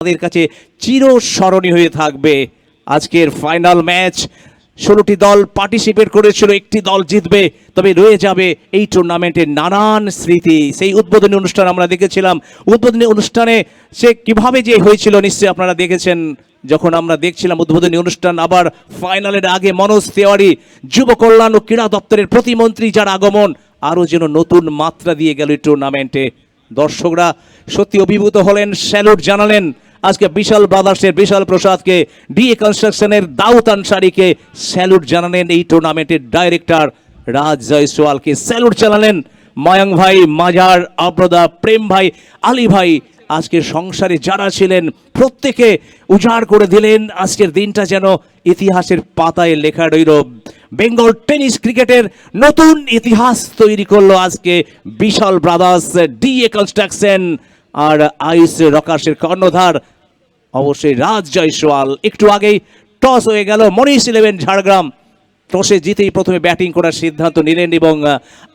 আমাদের কাছে চিরস্মরণীয় হয়ে থাকবে। আজকের ফাইনাল ম্যাচ 16টি দল পার্টিসিপেট করেছিল, একটি দল জিতবে, তবে রয়ে যাবে এই টুর্নামেন্টের নানান স্মৃতি। সেই উদ্বোধনী অনুষ্ঠান আমরা দেখেছিলাম, উদ্বোধনী অনুষ্ঠানে সে কিভাবে যে হয়েছিল নিশ্চয়ই আপনারা দেখেছেন। যখন আমরা দেখছিলাম উদ্বোধনী অনুষ্ঠান, আবার ফাইনালের আগে মনোজ তেওয়ারি যুব কল্যাণ ও ক্রীড়া দপ্তরের প্রতিমন্ত্রী যার আগমন আরও যেন নতুন মাত্রা দিয়ে গেল এই টুর্নামেন্টে। দর্শকরা সত্যি অভিভূত হলেন, স্যালুট জানালেন। আজকে বিশাল ব্রাদার্সের বিশাল প্রসাদকে, ডিএ কনস্ট্রাকশনের দাউদ আনসারিকে স্যালুট জানালেন। এই টুর্নামেন্টের ডাইরেক্টর রাজ জয়সওয়ালকে স্যালুট জানালেন। মায়াঙ্ক ভাই, মাজার, আব্রদা, প্রেম ভাই, আলী ভাই আজকের সংসারে যারা ছিলেন প্রত্যেকে উজাড় করে দিলেন। আজকের দিনটা যেন ইতিহাসের পাতায় লেখা রইল। বেঙ্গল টেনিস ক্রিকেটের নতুন ইতিহাস তৈরি করলো আজকে বিশাল ব্রাদার্স, ডিএ কনস্ট্রাকশন আর আইস রকার্সের কর্ণধার অবশ্যই রাজ জয়সওয়াল। একটু আগেই টস হয়ে গেল, মনীষ 11 ঝাড়গ্রাম টসে জিতেই প্রথমে ব্যাটিং করার সিদ্ধান্ত নিলেন এবং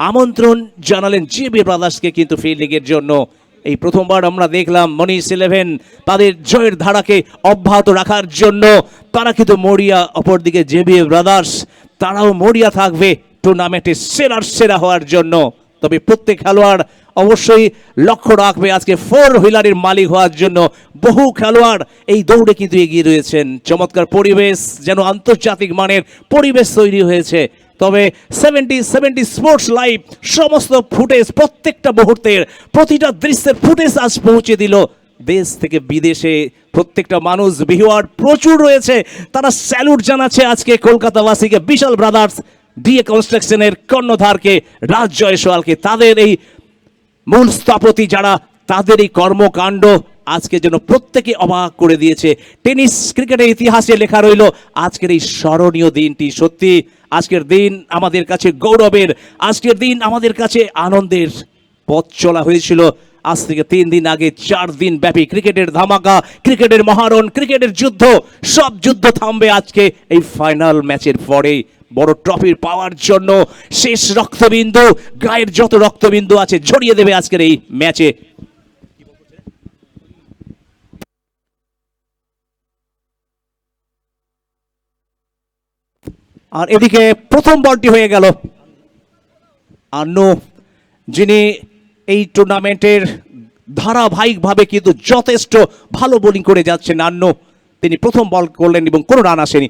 আমন্ত্রণ জানালেন জেবি ব্রাদার্সকে কিন্তু ফিল্ডিংয়ের জন্য। এই প্রথমবার আমরা দেখলাম মনীষ 11 তাদের জয়ের ধারাকে অব্যাহত রাখার জন্য তারা কিন্তু মরিয়া, অপরদিকে জেবি ব্রাদার্স তারাও মরিয়া থাকবে টুর্নামেন্টে সেরার সেরা হওয়ার জন্য। তবে প্রত্যেক খেলোয়াড় অবশ্যই লক্ষ্য রাখবে আজকে 4 হুইলারের মালিক হওয়ার জন্য। বহু খেলোয়াড় এই দৌড়ে কিন্তু এগিয়ে রয়েছেন। চমৎকার পরিবেশ, যেন আন্তর্জাতিক মানের পরিবেশ তৈরি হয়েছে। তবে 70 স্পোর্টস লাইভ সমস্ত ফুটেজ, প্রত্যেকটা মুহূর্তের প্রতিটা দৃশ্যের ফুটেজ আজ পৌঁছে দিল দেশ থেকে বিদেশে। প্রত্যেকটা মানুষ, ভিউয়ার প্রচুর রয়েছে, তারা স্যালুট জানাচ্ছে আজকে কলকাতাবাসীকে, বিশাল ব্রাদার্স, ডিএ কনস্ট্রাকশনের কর্ণধারকে রাজ জয়সওয়ালকে, তাদের এই মূল স্থপতি যারা, তাদের এই কর্মকাণ্ড আজকে যেন প্রত্যেকে অবাক করে দিয়েছে। টেনিস ক্রিকেটের ইতিহাসে লেখা রইল আজকের এই স্মরণীয় দিনটি। সত্যি আজকের দিন আমাদের কাছে গৌরবের, আজকের দিন আমাদের কাছে আনন্দের। পথ চলা হয়েছিল আজ থেকে 3 দিন আগে 4 দিন ব্যাপী ক্রিকেটের ধামাকা, ক্রিকেটের মহারণ, ক্রিকেটের যুদ্ধ। সব যুদ্ধ থামবে আজকে এই ফাইনাল ম্যাচের পরেই। বড় ট্রফির পাওয়ার জন্য শেষ রক্তবিন্দু, গায়ের যত রক্তবিন্দু আছে ঝরিয়ে দেবে আজকের এই ম্যাচে। আর এদিকে প্রথম বলটি হয়ে গেল আন্নু, যিনি এই টুর্নামেন্টের ধারাবাহিকভাবে কিন্তু যথেষ্ট ভালো বোলিং করে যাচ্ছেন আন্নু। তিনি প্রথম বল করলেন এবং কোনো রান আসেনি।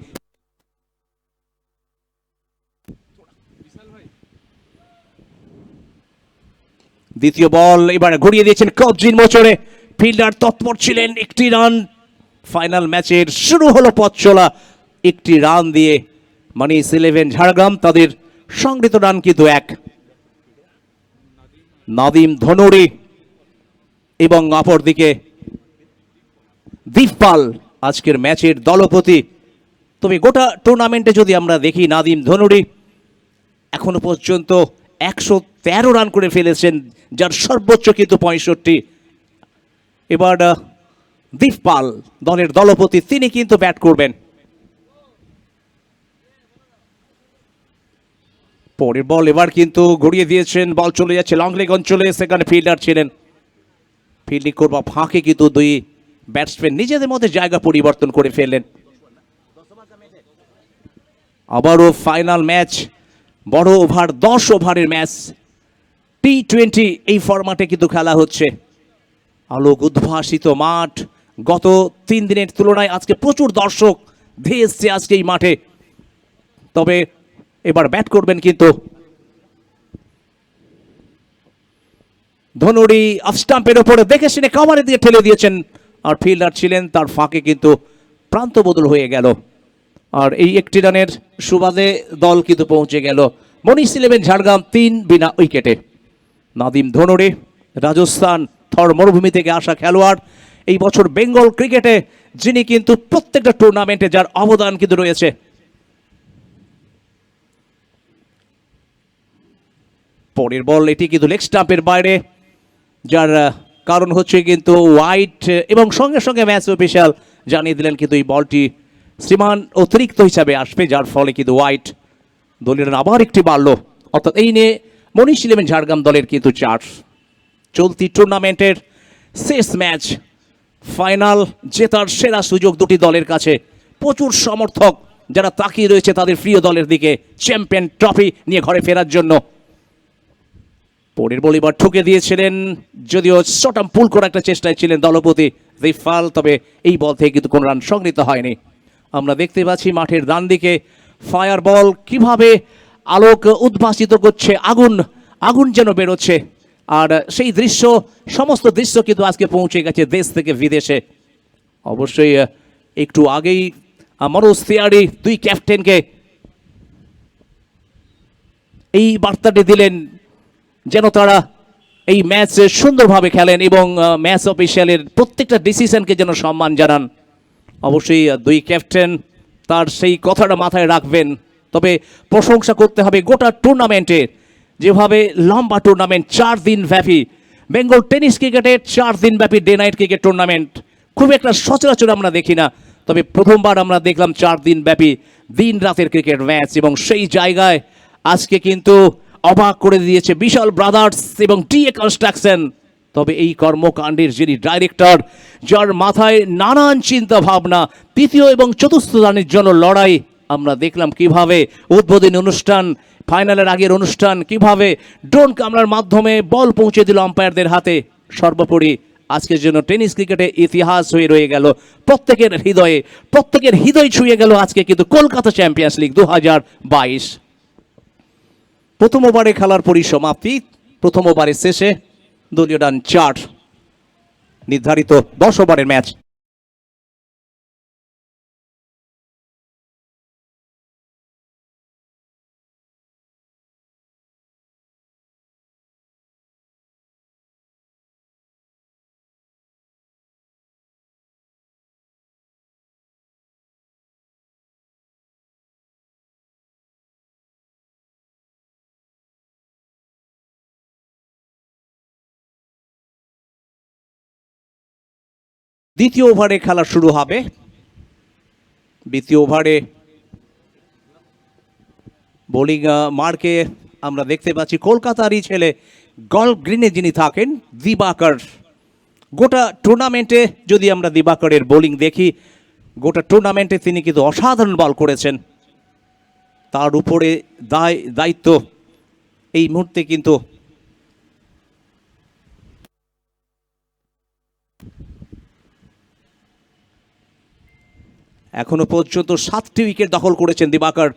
দ্বিতীয় বল এবারে ঘুরিয়ে দিয়েছেন কবজির মোচড়ে, ফিল্ডার তৎপর ছিলেন। একটি রান, ফাইনাল ম্যাচের শুরু হলো পথ চলা একটি রান দিয়ে। মনীষ 11 ঝাড়গ্রাম তাদের সংগৃহীত রান কিন্তু 1। নাদিম ধনুরি এবং অপরদিকে দীপপাল আজকের ম্যাচের দলপতি। তবে গোটা টুর্নামেন্টে যদি আমরা দেখি, নাদিম ধনুরি এখনো পর্যন্ত 113 রান করে ফেলেছেন, যার সর্বোচ্চ কিন্তু 65। এবার দীপপাল দলের দলপতি, তিনি কিন্তু ব্যাট করবেন। পরের বল এবার কিন্তু ঘুরিয়ে দিয়েছেন, বল চলে যাচ্ছে লং লেগ অঞ্চলে, সেখানে ফিল্ডার ছিলেন। ফিল্ডিং করবা ফাঁকে কিন্তু দুই ব্যাটসম্যান নিজেদের মধ্যে জায়গা পরিবর্তন করে ফেললেন। আবারও ফাইনাল ম্যাচ, বড় ওভার, 10 ওভারের ম্যাচ, T20 এই ফরম্যাটে কিন্তু খেলা হচ্ছে। আলোক উদ্ভাসিত মাঠ, গত 3 দিনের তুলনায় আজকে প্রচুর দর্শক ধেয়ে এসছে আজকে এই মাঠে। তবে এবার ব্যাট করবেন কিন্তু ধনুরি, অফ স্টাম্পের ওপরে দেখে শুনে কাভারের দিকে ঠেলে দিয়েছেন, আর ফিল্ডার ছিলেন, তার ফাঁকে কিন্তু প্রান্ত বদল হয়ে গেল। আর এই একটি রানের সুবাদে দল কিন্তু পৌঁছে গেল মনীষ 11 ঝাড়গ্রাম 3 বিনা উইকেটে। নাদিম ধনুরি রাজস্থান থর মরুভূমি থেকে আসা খেলোয়াড়, এই বছর বেঙ্গল ক্রিকেটে যিনি কিন্তু প্রত্যেকটা টুর্নামেন্টে যার অবদান কিন্তু রয়েছে। পরের বল এটি কিন্তু লেগ স্টাম্পের বাইরে, যার কারণ হচ্ছে কিন্তু ওয়াইড, এবং সঙ্গে সঙ্গে ম্যাচ অফিসিয়াল জানিয়ে দিলেন কিন্তু এই বলটি শ্রীমান অতিরিক্ত হিসাবে আসবে, যার ফলে কিন্তু ওয়াইড। দলের আবার একটি বাড়ল, অর্থাৎ এই নিয়ে মনীষ 11 ঝাড়গ্রাম দলের কিন্তু 4। চলতি টুর্নামেন্টের শেষ ম্যাচ, ফাইনাল জেতার সেরা সুযোগ দুটি দলের কাছে। প্রচুর সমর্থক যারা তাকিয়ে রয়েছে তাদের প্রিয় দলের দিকে চ্যাম্পিয়ন ট্রফি নিয়ে ঘরে ফেরার জন্য। পরের বল এবার ঠুকে দিয়েছিলেন, যদিও শটাম পুল করার একটা চেষ্টায় ছিলেন দলপতি রিফাল, তবে এই বল থেকে কিন্তু কোনো রান সংগৃহীত হয়নি। আমরা দেখতে পাচ্ছি মাঠের ডান দিকে ফায়ার বল কিভাবে আলোক উদ্ভাসিত করছে, আগুন আগুন যেন বেরোচ্ছে। আর সেই দৃশ্য, সমস্ত দৃশ্য কিন্তু আজকে পৌঁছে গেছে দেশ থেকে বিদেশে। অবশ্যই একটু আগেই মনোজ তিওয়ারি দুই ক্যাপ্টেনকে এই বার্তাটি দিলেন যেন তারা এই ম্যাচ সুন্দরভাবে খেলেন এবং ম্যাচ অফিসিয়ালের প্রত্যেকটা ডিসিশনকে যেন সম্মান জানান। অবশ্যই দুই ক্যাপ্টেন তার সেই কথাটা মাথায় রাখবেন। তবে প্রশংসা করতে হবে গোটা টুর্নামেন্টের, যেভাবে লম্বা টুর্নামেন্ট 4 দিন ব্যাপী, বেঙ্গল টেনিস ক্রিকেটের 4 দিন ব্যাপী ডে নাইট ক্রিকেট টুর্নামেন্ট খুব একটা সচরাচর আমরা দেখি না। তবে প্রথমবার আমরা দেখলাম 4 দিন ব্যাপী দিন রাতের ক্রিকেট ম্যাচ, এবং সেই জায়গায় আজকে কিন্তু অবাক করে দিয়েছে বিশাল ব্রাদার্স এবং টিএ কনস্ট্রাকশন। তবে এই কর্মকাণ্ডের যিনি ডাইরেক্টর, যার মাথায় নানান চিন্তা ভাবনা, তৃতীয় এবং চতুর্থ রানের জন্য লড়াই, আমরা দেখলাম কিভাবে উদ্বোধনী অনুষ্ঠান, ফাইনালের আগের অনুষ্ঠান, কিভাবে ড্রোন ক্যামেরার মাধ্যমে বল পৌঁছে দিল আম্পায়ারদের হাতে। সর্বোপরি আজকের জন্য টেনিস ক্রিকেটে ইতিহাস হয়ে রয়ে গেল প্রত্যেকের হৃদয় ছুঁয়ে গেল আজকে কিন্তু কলকাতা চ্যাম্পিয়ন্স লিগ 2022। প্রথম ওভারে খেলার পরিসমাপ্তি, প্রথম ওভারের শেষে দলীয় রান 4, নির্ধারিত 10 ওভারের ম্যাচ। দ্বিতীয় ওভারে খেলা শুরু হবে। দ্বিতীয় ওভারে বোলিং মার্কে আমরা দেখতে পাচ্ছি কলকাতারই ছেলে, গল্ফ গ্রিনে যিনি থাকেন, দিবাকর। গোটা টুর্নামেন্টে যদি আমরা দিবাকরের বোলিং দেখি, গোটা টুর্নামেন্টে তিনি কিন্তু অসাধারণ বল করেছেন। তার উপরে দায়িত্ব এই মুহূর্তে কিন্তু এখনো পর্যন্ত 7টি উইকেট দখল করেছেন দিবাকর।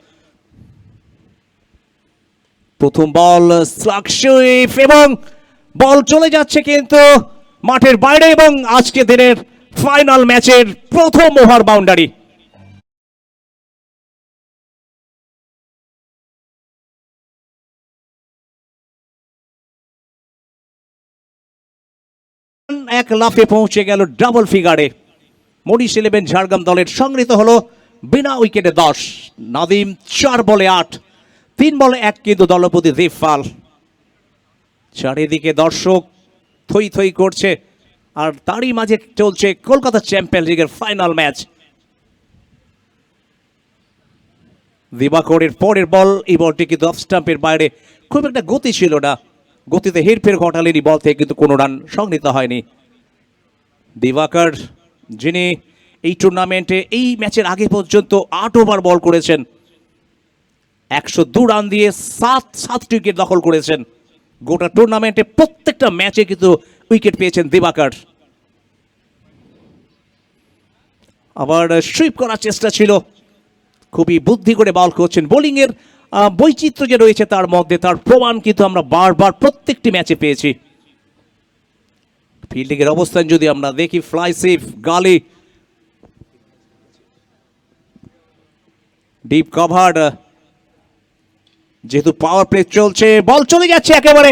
প্রথম বল স্লাগ সুইপ, এবং বল চলে যাচ্ছে কিন্তু মাঠের বাইরে, এবং আজকে দিনের ফাইনাল ম্যাচের প্রথম ওভার বাউন্ডারি। এক লাফে পৌঁছে গেল ডাবল ফিগারে। মরিস 11 ঝাড়গ্রাম দলের সংগৃহীত হলো বিনা উইকেটে 10, নাদিম 4 বলে 8, 3 বলে 1 কিন্তু দলপতি রিফাল। চারিদিকে দর্শক থই থই করছে, আর তারই মাঝে চলছে কলকাতা চ্যাম্পিয়ন্স লিগের ফাইনাল ম্যাচ। দিবাকরের পরের বল, এই বলটি কিন্তু অফ স্টাম্পের বাইরে, খুব একটা গতি ছিল না, গতিতে হেরফের ঘটালেন এই বল থেকে কিন্তু কোনো রান সংগৃহীত হয়নি। দিবাকর, যিনি এই টুর্নামেন্টে এই ম্যাচের আগে পর্যন্ত 8 ওভার বল করেছেন, 102 রান দিয়ে 7টি উইকেট দখল করেছেন। গোটা টুর্নামেন্টে প্রত্যেকটা ম্যাচে কিন্তু উইকেট পেয়েছেন দিবাকর। আবার সুইপ করার চেষ্টা ছিল, খুবই বুদ্ধি করে বল করছেন। বোলিংয়ের বৈচিত্র্য যে রয়েছে তার মধ্যে, তার প্রমাণ কিন্তু আমরা বারবার প্রত্যেকটি ম্যাচে পেয়েছি। ফিল্ডিংয়ের অবস্থান যদি আমরা দেখি, ফ্লাই সেফ, গালি, ডিপ কভার, যেহেতু পাওয়ার প্লে চলছে, বল চলে যাচ্ছে একেবারে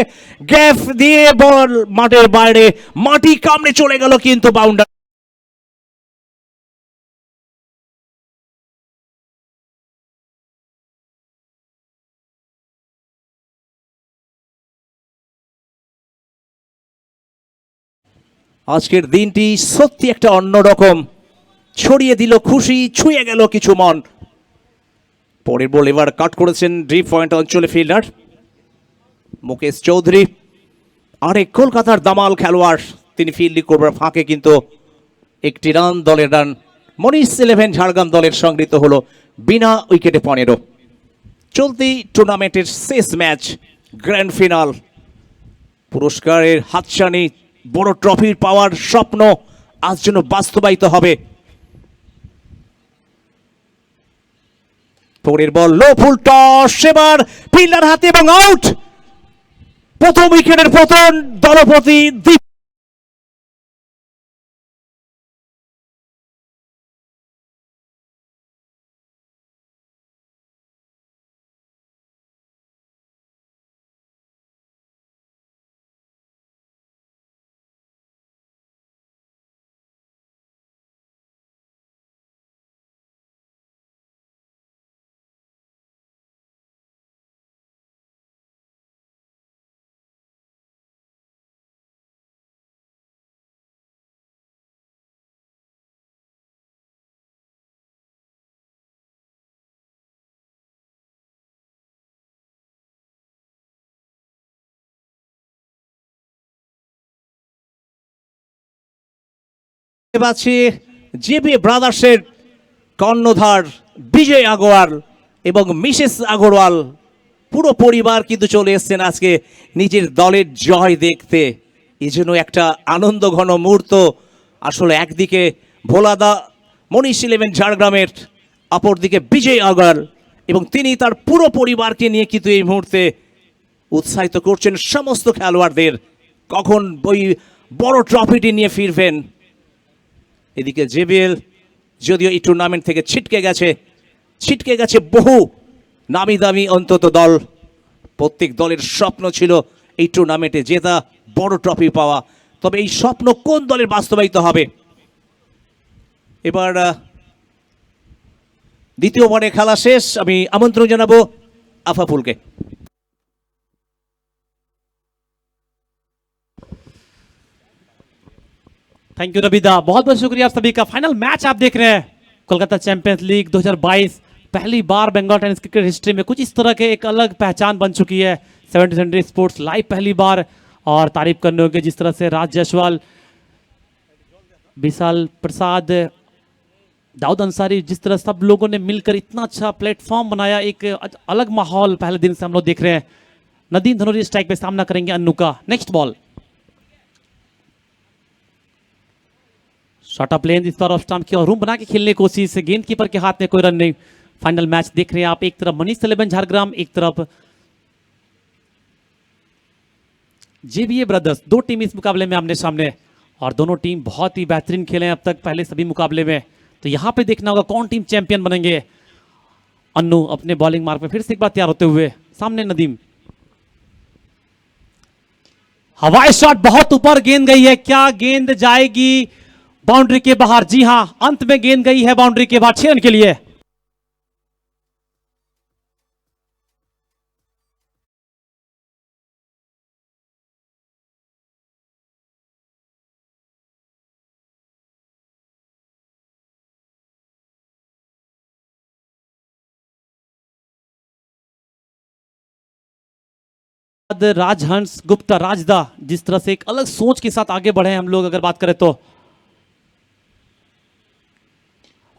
গ্যাপ দিয়ে, বল মাঠের বাইরে, মাটি কামড়ে চলে গেল কিন্তু বাউন্ডারি। আজকের দিনটি সত্যি একটা অন্যরকম, ছড়িয়ে দিল খুশি, ছুঁয়ে গেল কিছু মন। পরের বল এবার কাট করেছেন ডিপ পয়েন্ট অঞ্চলে ফিল্ডার মুকেশ চৌধুরী, আরেক কলকাতার দামাল খেলোয়াড়। তিনি ফিল্ডিং করবার ফাঁকে কিন্তু একটি রান, দলের রান। মনীষ 11 ঝাড়গ্রাম দলের সংগৃহীত হলো বিনা উইকেটে 15। চলতি টুর্নামেন্টের শেষ ম্যাচ, গ্র্যান্ড ফিনাল। পুরস্কারের হাতছানি, বড় ট্রফির পাওয়ার স্বপ্ন আজ যেন বাস্তবায়িত হবে। পরের বল, লো ফুল টস, এবার ফিল্ডার হাতে এবং আউট। প্রথম উইকেটের পতন দলপতি দীপ। পাচ্ছি জেবি ব্রাদার্সের কর্ণধার বিজয় আগরওয়াল এবং মিসেস আগরওয়াল, পুরো পরিবার কিন্তু চলে এসেছেন আজকে নিজের দলের জয় দেখতে। এই জন্য একটা আনন্দ ঘন মুহূর্ত। আসলে একদিকে ভোলাদা মনীষ 11 ঝাড়গ্রামের, অপরদিকে বিজয় আগরওয়াল, এবং তিনি তার পুরো পরিবারকে নিয়ে কিন্তু এই মুহূর্তে উৎসাহিত করছেন সমস্ত খেলোয়াড়দের কখন ওই বড় ট্রফিটি নিয়ে ফিরবেন। এদিকে জেবিএল যদিও এই টুর্নামেন্ট থেকে ছিটকে গেছে বহু নামি দামি অন্তত দল। প্রত্যেক দলের স্বপ্ন ছিল এই টুর্নামেন্টে জেতা, বড় ট্রফি পাওয়া। তবে এই স্বপ্ন কোন দলের বাস্তবায়িত হবে? এবার দ্বিতীয় ওভারে খেলা শেষ। আমি আমন্ত্রণ জানাবো আফাফুলকে। थैंक यू रबीदा, बहुत बहुत शुक्रिया आप सभी का। फाइनल मैच आप देख रहे हैं, कोलकाता चैंपियंस लीग 2022। पहली बार बंगाल टेनिस क्रिकेट हिस्ट्री में कुछ इस तरह के एक अलग पहचान बन चुकी है। 70 सेंचुरी स्पोर्ट्स लाइव पहली बार, और तारीफ करने होगी जिस तरह से राज जायसवाल, विशाल प्रसाद, दाऊद अंसारी, जिस तरह सब लोगों ने मिलकर इतना अच्छा प्लेटफॉर्म बनाया। एक अलग माहौल पहले दिन से हम लोग देख रहे हैं। नदीम धनोरी स्ट्राइक पे सामना करेंगे अन्नू का। Next ball, shot of length इस बार ऑफ स्टंप की और रूम बना के खेलने की कोशिश, गेंद कीपर के हाथ में कोई रन नहीं। फाइनल मैच देख रहे हैं आप, एक तरफ मनीष 11 झारग्राम, एक तरफ जेबीए ब्रदर्स। दो टीम इस मुकाबले में आमने सामने, और दोनों टीम बहुत ही बेहतरीन खेले हैं अब तक पहले सभी मुकाबले में। तो यहां पे देखना होगा कौन टीम चैंपियन बनेंगे। अन्नू अपने बॉलिंग मार्क में फिर से एक बार तैयार होते हुए, सामने नदीम। हवाई शॉट बहुत ऊपर गेंद गई है, क्या गेंद जाएगी बाउंड्री के बाहर? जी हां, अंत में गेंद गई है बाउंड्री के बाहर 6 रन के लिए। राजहंस गुप्ता राजदा जिस तरह से एक अलग सोच के साथ आगे बढ़े हैं हम लोग अगर बात करें तो।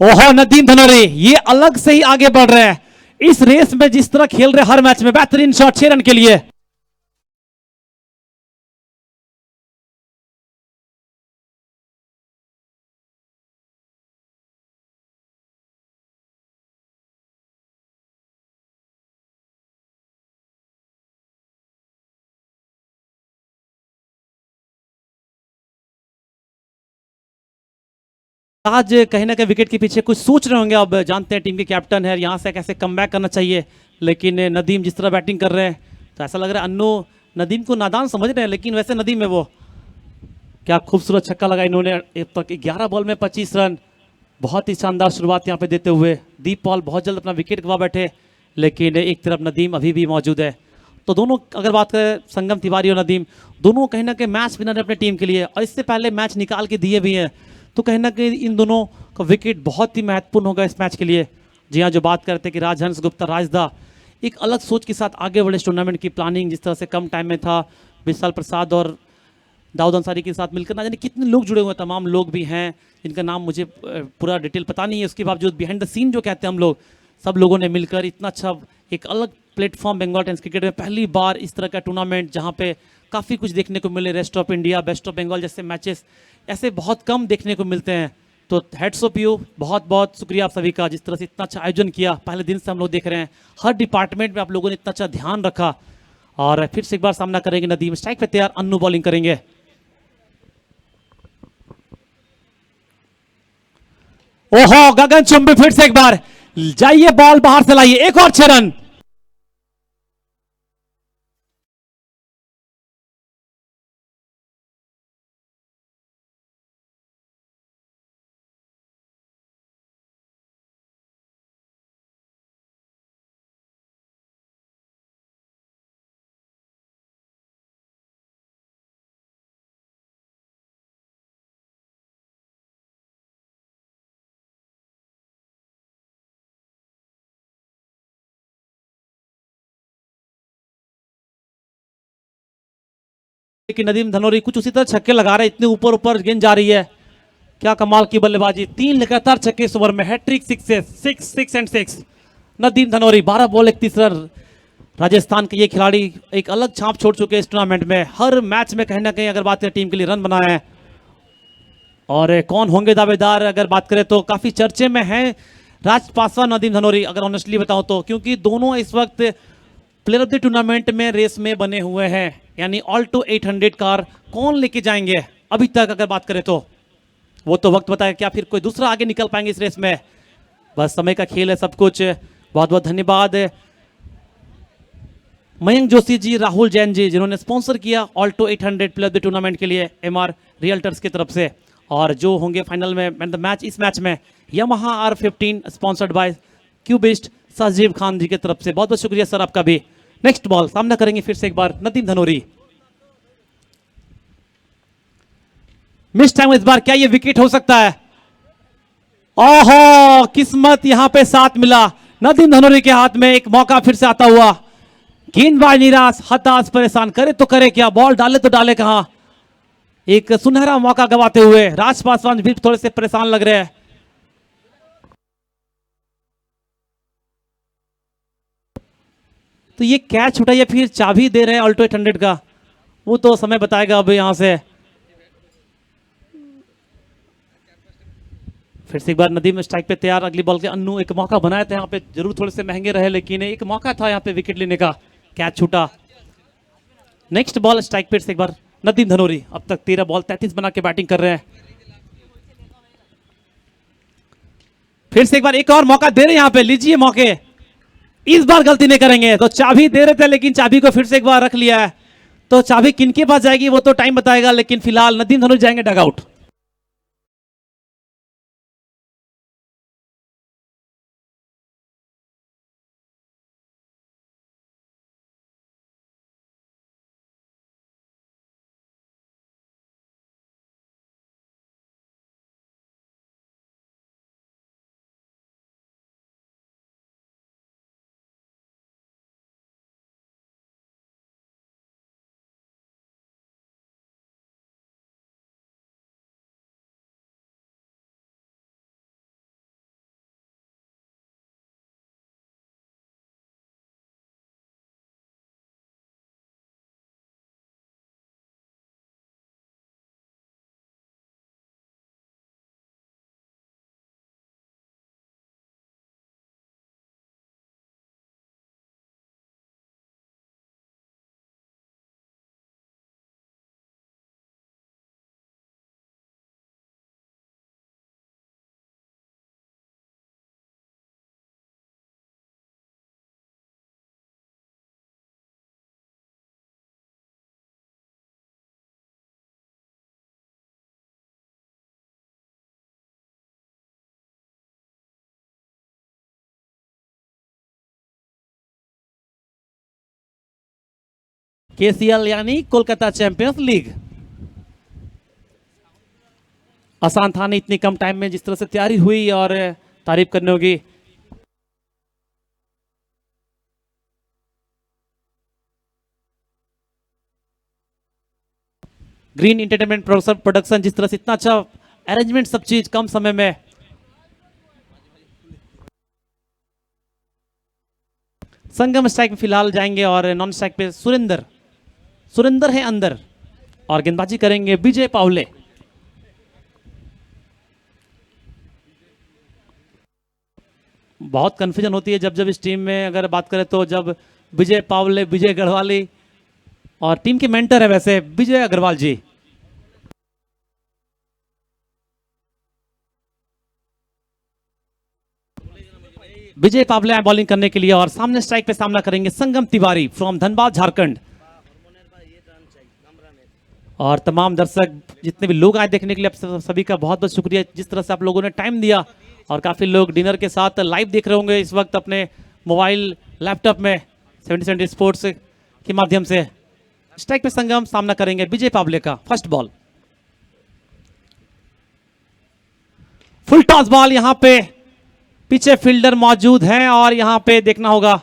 ओहो, नदीम धनोरी ये अलग से ही आगे बढ़ रहे हैं इस रेस में, जिस तरह खेल रहे हर मैच में। बेहतरीन शॉट 6 रन के लिए। आज कहीं ना कहीं विकेट के पीछे कुछ सोच रहे होंगे। अब जानते हैं टीम के कैप्टन है, यहाँ से कैसे कमबैक करना चाहिए। लेकिन नदीम जिस तरह बैटिंग कर रहे हैं तो ऐसा लग रहा है अन्नू नदीम को नादान समझ रहे हैं, लेकिन वैसे नदीम है वो। क्या खूबसूरत छक्का लगा इन्होंने अब तक, 11 बॉल में 25 रन। बहुत ही शानदार शुरुआत यहाँ पे देते हुए दीप पॉल बहुत जल्द अपना विकेट गवा बैठे, लेकिन एक तरफ नदीम अभी भी मौजूद है। तो दोनों अगर बात करें, संगम तिवारी और नदीम दोनों कहीं ना कहीं मैच विनर है अपने टीम के लिए, और इससे पहले मैच निकाल के दिए भी हैं। तो कहीं ना कहीं इन दोनों का विकेट बहुत ही महत्वपूर्ण होगा इस मैच के लिए। जी हाँ, जो बात करते हैं कि राजहंस गुप्ता राजदा एक अलग सोच के साथ आगे बढ़े इस टूर्नामेंट की प्लानिंग, जिस तरह से कम टाइम में था। विशाल प्रसाद और दाऊद अंसारी के साथ मिलकर ना जाने कितने लोग जुड़े हुए हैं, तमाम लोग भी हैं जिनका नाम मुझे पूरा डिटेल पता नहीं है, उसके बावजूद बिहाइंड द सीन जो कहते हैं हम लोग, सब लोगों ने मिलकर इतना अच्छा एक अलग प्लेटफॉर्म बंगाल टाइम्स क्रिकेट में पहली बार इस तरह का टूर्नामेंट जहाँ पे काफ़ी कुछ देखने को मिले, rest of India, best of Bengal जैसे मैचेस ऐसे बहुत कम देखने को मिलते हैं। तो हेड्स ऑफ यू, बहुत बहुत शुक्रिया आप सभी का, जिस तरह से इतना अच्छा आयोजन किया, पहले दिन से हम लोग देख रहे हैं हर डिपार्टमेंट में आप लोगों ने इतना अच्छा ध्यान रखा। और फिर से एक बार सामना करेंगे नदीम, स्ट्राइक पे तैयार, अन्नू बॉलिंग करेंगे। ओहो गगन चुंबी, फिर से एक बार जाइए, बॉल बाहर से लाइए, एक और 6 रन। लेकिन नदीम धनोरी कुछ उसी तरह छक्के लगा रहे हैं, इतने ऊपर ऊपर गेंद जा रही है, क्या कमाल की बल्लेबाजी, 3 लगातार छक्के इस ओवर में, hattrick sixes, 6 Nadeem Dhanori, 12 ball 31 run. Rajasthan के ये खिलाड़ी एक अलग छाप छोड़ चुके हैं इस टूर्नामेंट में, हर मैच में कहीं ना कहीं अगर बात करें टीम के लिए रन बनाए हैं। और कौन होंगे दावेदार, अगर बात करें तो काफी चर्चे में हैं राज पासवान, नदीम धनोरी, अगर ऑनेस्टली बताऊं तो, क्योंकि दोनों इस वक्त प्लेयर ऑफ द टूर्नामेंट में रेस में बने हुए हैं, यानी ऑल टू 800 कार कौन लेके जाएंगे अभी तक अगर बात करें तो वो तो वक्त बताएगा, क्या फिर कोई दूसरा आगे निकल पाएंगे इस रेस में, बस समय का खेल है सब कुछ। बहुत बहुत धन्यवाद मयंक जोशी जी, राहुल जैन जी, जिन्होंने स्पॉन्सर किया all to 800 player of the tournament के लिए एमआर रियल्टर्स की तरफ से। और जो होंगे फाइनल में मैन द मैच, इस मैच में Yamaha R15 sponsored by Cubist Sajib Khan ji की तरफ से, बहुत बहुत शुक्रिया सर आपका भी। नेक्स्ट बॉल सामना करेंगे फिर से एक बार नदीम धनोरी। मिस टाइम इस बार, क्या ये विकेट हो सकता है? ओहो, किस्मत यहां पे साथ मिला, नदीम धनोरी के हाथ में एक मौका फिर से आता हुआ, गेंदबाज निराश, हताश, परेशान, करे तो करे क्या, बॉल डाले तो डाले कहां, एक सुनहरा मौका गवाते हुए राज पासवान भी थोड़े से परेशान लग रहे हैं। तो ये कैच उठाइए, फिर चाबी दे रहे हैं ऑल्टो 800 का, वो तो समय बताएगा अब यहां से। फिर से एक बार नदीम स्ट्राइक पे तैयार, अगली बॉल के अन्नू, एक मौका बनाया था यहाँ पे, जरूर थोड़े से महंगे रहे लेकिन एक मौका था यहाँ पे विकेट लेने का, कैच छूटा। नेक्स्ट बॉल स्ट्राइक पे से एक बार नदीम धनोरी, अब तक 13 बॉल 33 बना के बैटिंग कर रहे हैं। फिर से एक बार एक और मौका दे रहे हैं यहाँ पे, लीजिए मौके, इस बार गलती नहीं करेंगे, तो चाबी दे रहे थे लेकिन चाबी को फिर से एक बार रख लिया है, तो चाबी किनके पास जाएगी वो तो टाइम बताएगा, लेकिन फिलहाल नदीम धनोरी जाएंगे डगआउट। KCL यानी कोलकाता चैंपियंस लीग, आसान था नहीं इतनी कम टाइम में जिस तरह से तैयारी हुई, और तारीफ करनी होगी। ग्रीन एंटरटेनमेंट प्रोडक्शन, जिस तरह से इतना अच्छा अरेंजमेंट, सब चीज कम समय में। संगम स्ट्राइक में फिलहाल जाएंगे और नॉन स्ट्राइक पे सुरेंद्र, सुरेंद्र है अंदर और गेंदबाजी करेंगे विजय पावले। बहुत कंफ्यूजन होती है जब जब इस टीम में अगर बात करें तो, जब विजय पावले, विजय गढ़वाली, और टीम के मेंटर है वैसे विजय अग्रवाल जी। विजय पावले आए बॉलिंग करने के लिए और सामने स्ट्राइक पे सामना करेंगे संगम तिवारी फ्रॉम धनबाद झारखंड। और तमाम दर्शक जितने भी लोग आए देखने के लिए आप सभी का बहुत बहुत शुक्रिया, जिस तरह से आप लोगों ने टाइम दिया। और काफ़ी लोग डिनर के साथ लाइव देख रहे होंगे इस वक्त अपने मोबाइल लैपटॉप में 70 स्पोर्ट्स के माध्यम से। स्ट्राइक पे संगम सामना करेंगे विजय पावले का। First ball, full toss ball, यहां पे पीछे फील्डर मौजूद हैं और यहां पे देखना होगा।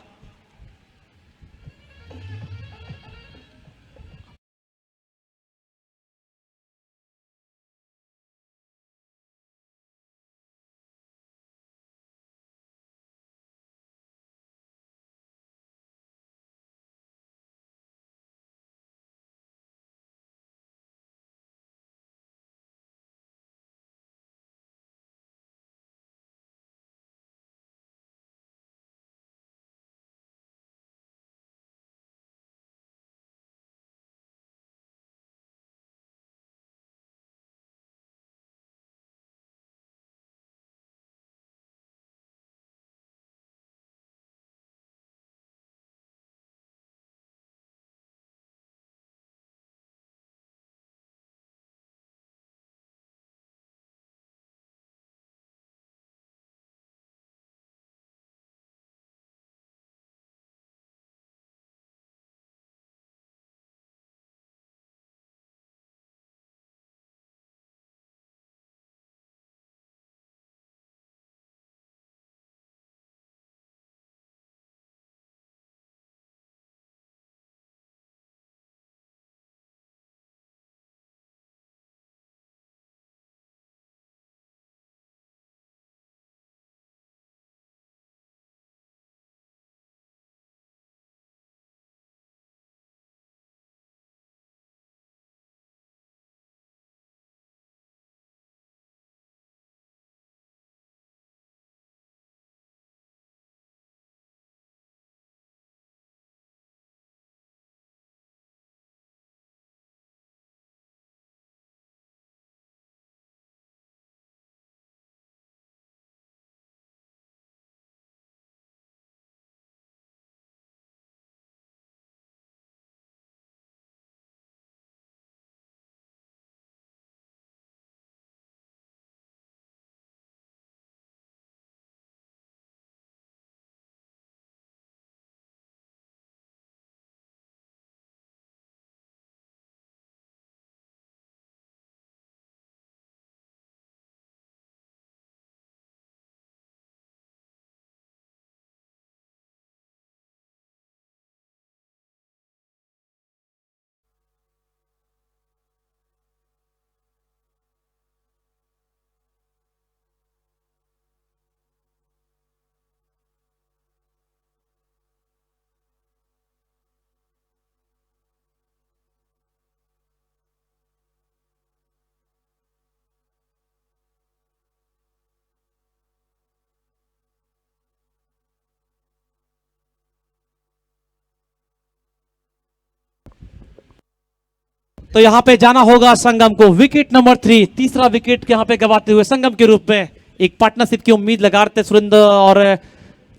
तो यहां पे जाना होगा संगम को। विकेट नंबर 3, तीसरा विकेट यहां पे गवाते हुए संगम के रूप में एक पार्टनरशिप की उम्मीद लगा रहे थे सुरेंद्र और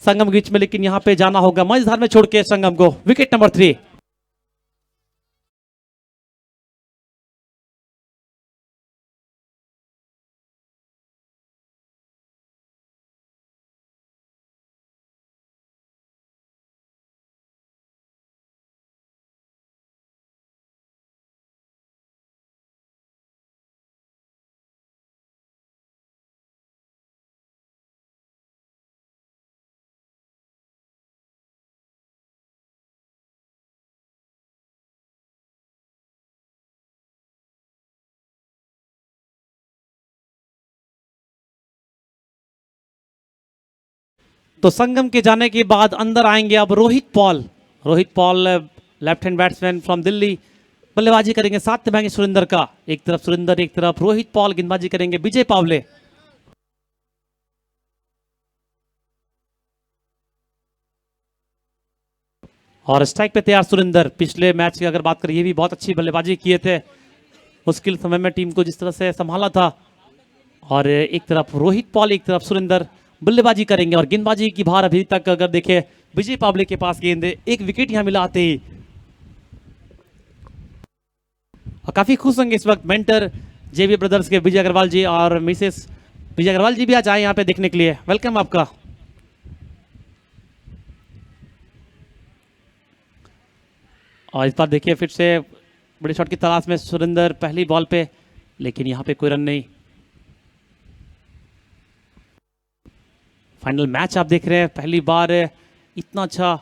संगम के बीच में, लेकिन यहां पे जाना होगा मझधार में छोड़ के संगम को। Wicket number 3। तो संगम के जाने के बाद अंदर आएंगे अब Rohit Paul. Rohit Paul left hand batsman from Delhi बल्लेबाजी करेंगे। साथ निभाएंगे सुरेंद्र का, एक तरफ सुरेंद्र एक तरफ रोहित पॉल गेंदबाजी करेंगे विजय पावले। और स्ट्राइक पे तैयार सुरेंद्र। पिछले मैच की अगर बात करें, ये भी बहुत अच्छी बल्लेबाजी किए थे, मुश्किल समय में टीम को जिस तरह से संभाला था। और एक तरफ रोहित पॉल एक तरफ सुरेंद्र बल्लेबाजी करेंगे। और गेंदबाजी की भार अभी तक अगर देखें विजय पावले के पास गेंद, एक विकेट यहां मिला आते ही। और काफी खुश होंगे इस वक्त मेंटर जेबी ब्रदर्स के विजय अग्रवाल जी और मिसेस विजय अग्रवाल जी भी आज आए यहाँ पे देखने के लिए। वेलकम आपका। और इस बार देखिए फिर से बड़े शॉट की तलाश में सुरेंद्र पहली बॉल पे, लेकिन यहाँ पे कोई रन नहीं। फाइनल मैच आप देख रहे हैं, पहली बार इतना अच्छा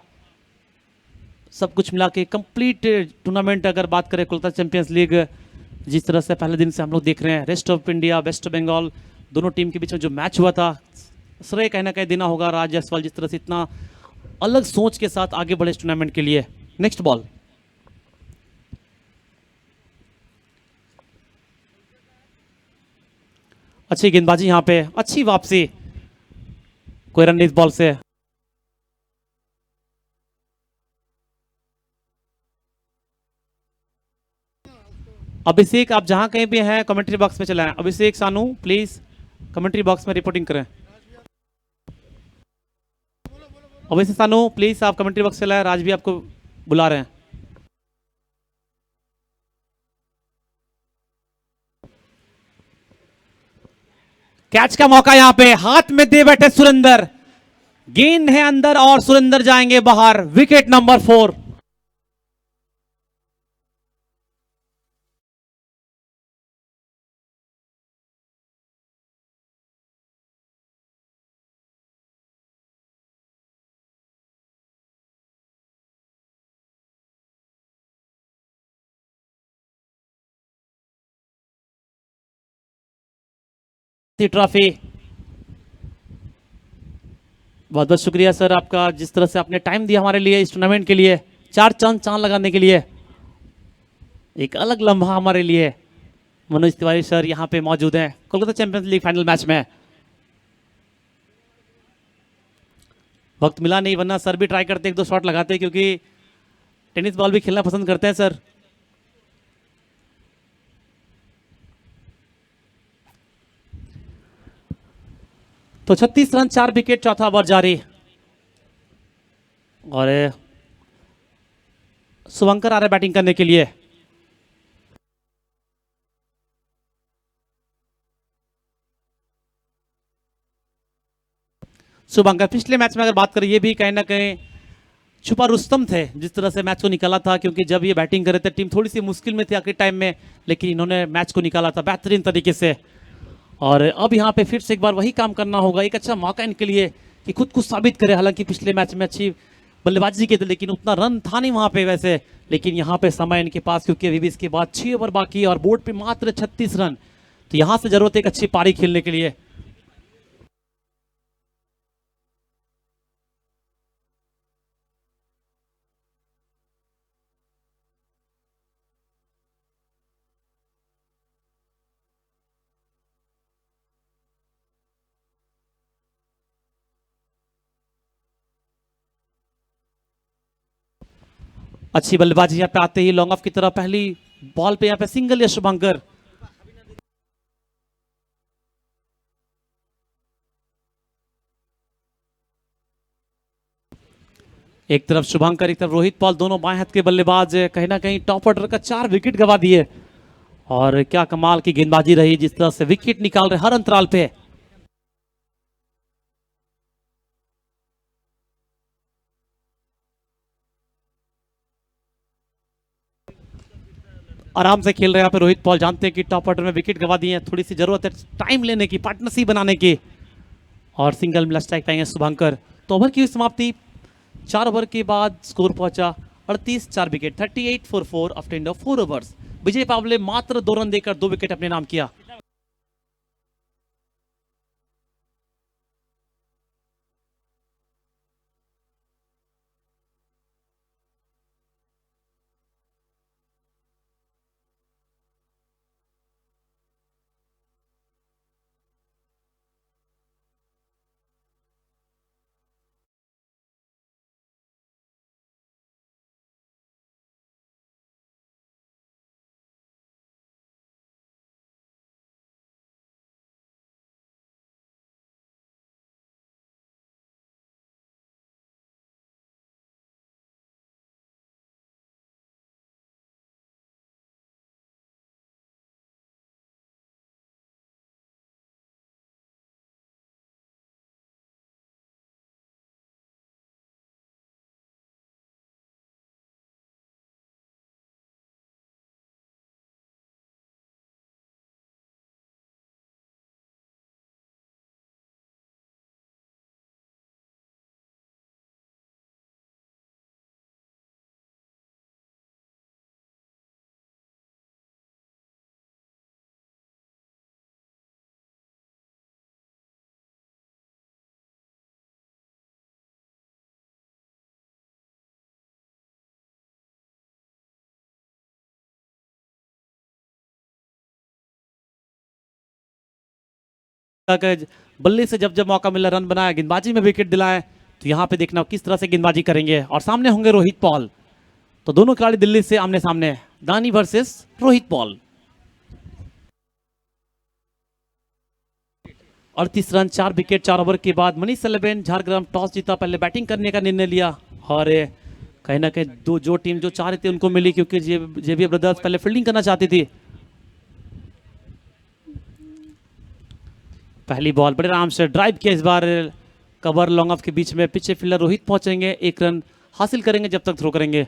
सब कुछ मिला के कंप्लीट टूर्नामेंट अगर बात करें कोलकाता चैंपियंस लीग, जिस तरह से पहले दिन से हम लोग देख रहे हैं, rest of India West Bengal दोनों टीम के बीच में जो मैच हुआ था, श्रेय कहीं ना कहीं देना होगा राज जायसवाल, जिस तरह से इतना अलग सोच के साथ आगे बढ़े इस टूर्नामेंट के लिए। नेक्स्ट बॉल, अच्छी गेंदबाजी यहाँ पे, अच्छी वापसी, कोई रन नहीं इस बॉल से। अभिषेक आप जहां कहीं भी हैं कमेंट्री बॉक्स में चलाएं। अभिषेक सानू प्लीज कमेंट्री बॉक्स में रिपोर्टिंग करें। अभिषेक सानू प्लीज आप कमेंट्री बॉक्स चलाएं, राज भी आपको बुला रहे हैं। कैच का मौका यहां पे, हाथ में दे बैठे सुरेंद्र, गेंद है अंदर और सुरेंद्र जाएंगे बाहर। Wicket number 4। ट्रॉफी, बहुत बहुत शुक्रिया सर आपका, जिस तरह से आपने टाइम दिया हमारे लिए इस टूर्नामेंट के लिए, 4 चांद लगाने के लिए। एक अलग लम्हा हमारे लिए। मनोज तिवारी सर यहाँ पे मौजूद हैं Kolkata champions league final match में। वक्त मिला नहीं, वरना सर भी ट्राई करते, 1-2 शॉट लगाते, क्योंकि टेनिस बॉल भी खेलना पसंद करते हैं सर। तो 36 रन 4 विकेट, चौथा ओवर जारी। और शुभंकर आ रहे बैटिंग करने के लिए। शुभंकर पिछले मैच में अगर बात करें, ये भी कहीं ना कहीं छुपा रुस्तम थे, जिस तरह से मैच को निकाला था, क्योंकि जब ये बैटिंग कर रहे थे टीम थोड़ी सी मुश्किल में थी आखिरी टाइम में, लेकिन इन्होंने मैच को निकाला था बेहतरीन तरीके से। और अब यहाँ पे फिर से एक बार वही काम करना होगा, एक अच्छा मौका इनके लिए कि खुद को साबित करे। हालांकि पिछले मैच में अच्छी बल्लेबाजी की थी, लेकिन उतना रन था नहीं वहां पे वैसे, लेकिन यहाँ पे समय इनके पास, क्योंकि अभी भी इसके बाद 6 ओवर बाकी और बोर्ड पे मात्र 36 रन, तो यहाँ से जरूरत है एक अच्छी पारी खेलने के लिए। अच्छी बल्लेबाजी यहाँ पे आते ही लॉन्ग ऑफ की तरफ, पहली बॉल पे यहाँ पे सिंगल या शुभंकर। एक तरफ शुभंकर, एक तरफ रोहित पॉल, दोनों बाएं हाथ के बल्लेबाज कहीं ना कहीं टॉप ऑर्डर का 4 विकेट गवा दिए। और क्या कमाल की गेंदबाजी रही, जिस तरह से विकेट निकाल रहे हर अंतराल पे। आराम से खेल रहे हैं यहाँ पे रोहित पॉल, जानते हैं कि टॉप ऑर्डर में विकेट गवा दिए हैं, थोड़ी सी जरूरत है टाइम लेने की, पार्टनरशिप बनाने की। और सिंगल मिला स्ट्राइक पाएंगे शुभंकर। तो ओवर की समाप्ति, 4 ओवर के बाद स्कोर पहुंचा 38, 4 wicket, 38 for 4 after end of 4 overs. Vijay Pawale मात्र 2 रन देकर 2 विकेट अपने नाम किया। तक बल्ले से जब जब मौका मिला रन बनाया, गेंदबाजी में विकेट दिलाए, तो यहाँ पे देखना किस तरह से गेंदबाजी करेंगे। और सामने होंगे रोहित पॉल। तो दोनों खिलाड़ी दिल्ली से आमने सामने, दानी versus Rohit Paul. 38 run 4 wicket 4 over के बाद मनीष सेल्वेन झारग्राम टॉस जीता, पहले बैटिंग करने का निर्णय लिया और कहीं ना कहीं जो टीम जो चाह रही थी उनको मिली, क्योंकि जेबी ब्रदर्स पहले फील्डिंग करना चाहती थी। पहली बॉल बड़े आराम से ड्राइव किया, इस बार कवर लॉन्ग ऑफ के बीच में, पीछे फील्डर रोहित पहुंचेंगे, 1 रन हासिल करेंगे जब तक थ्रो करेंगे।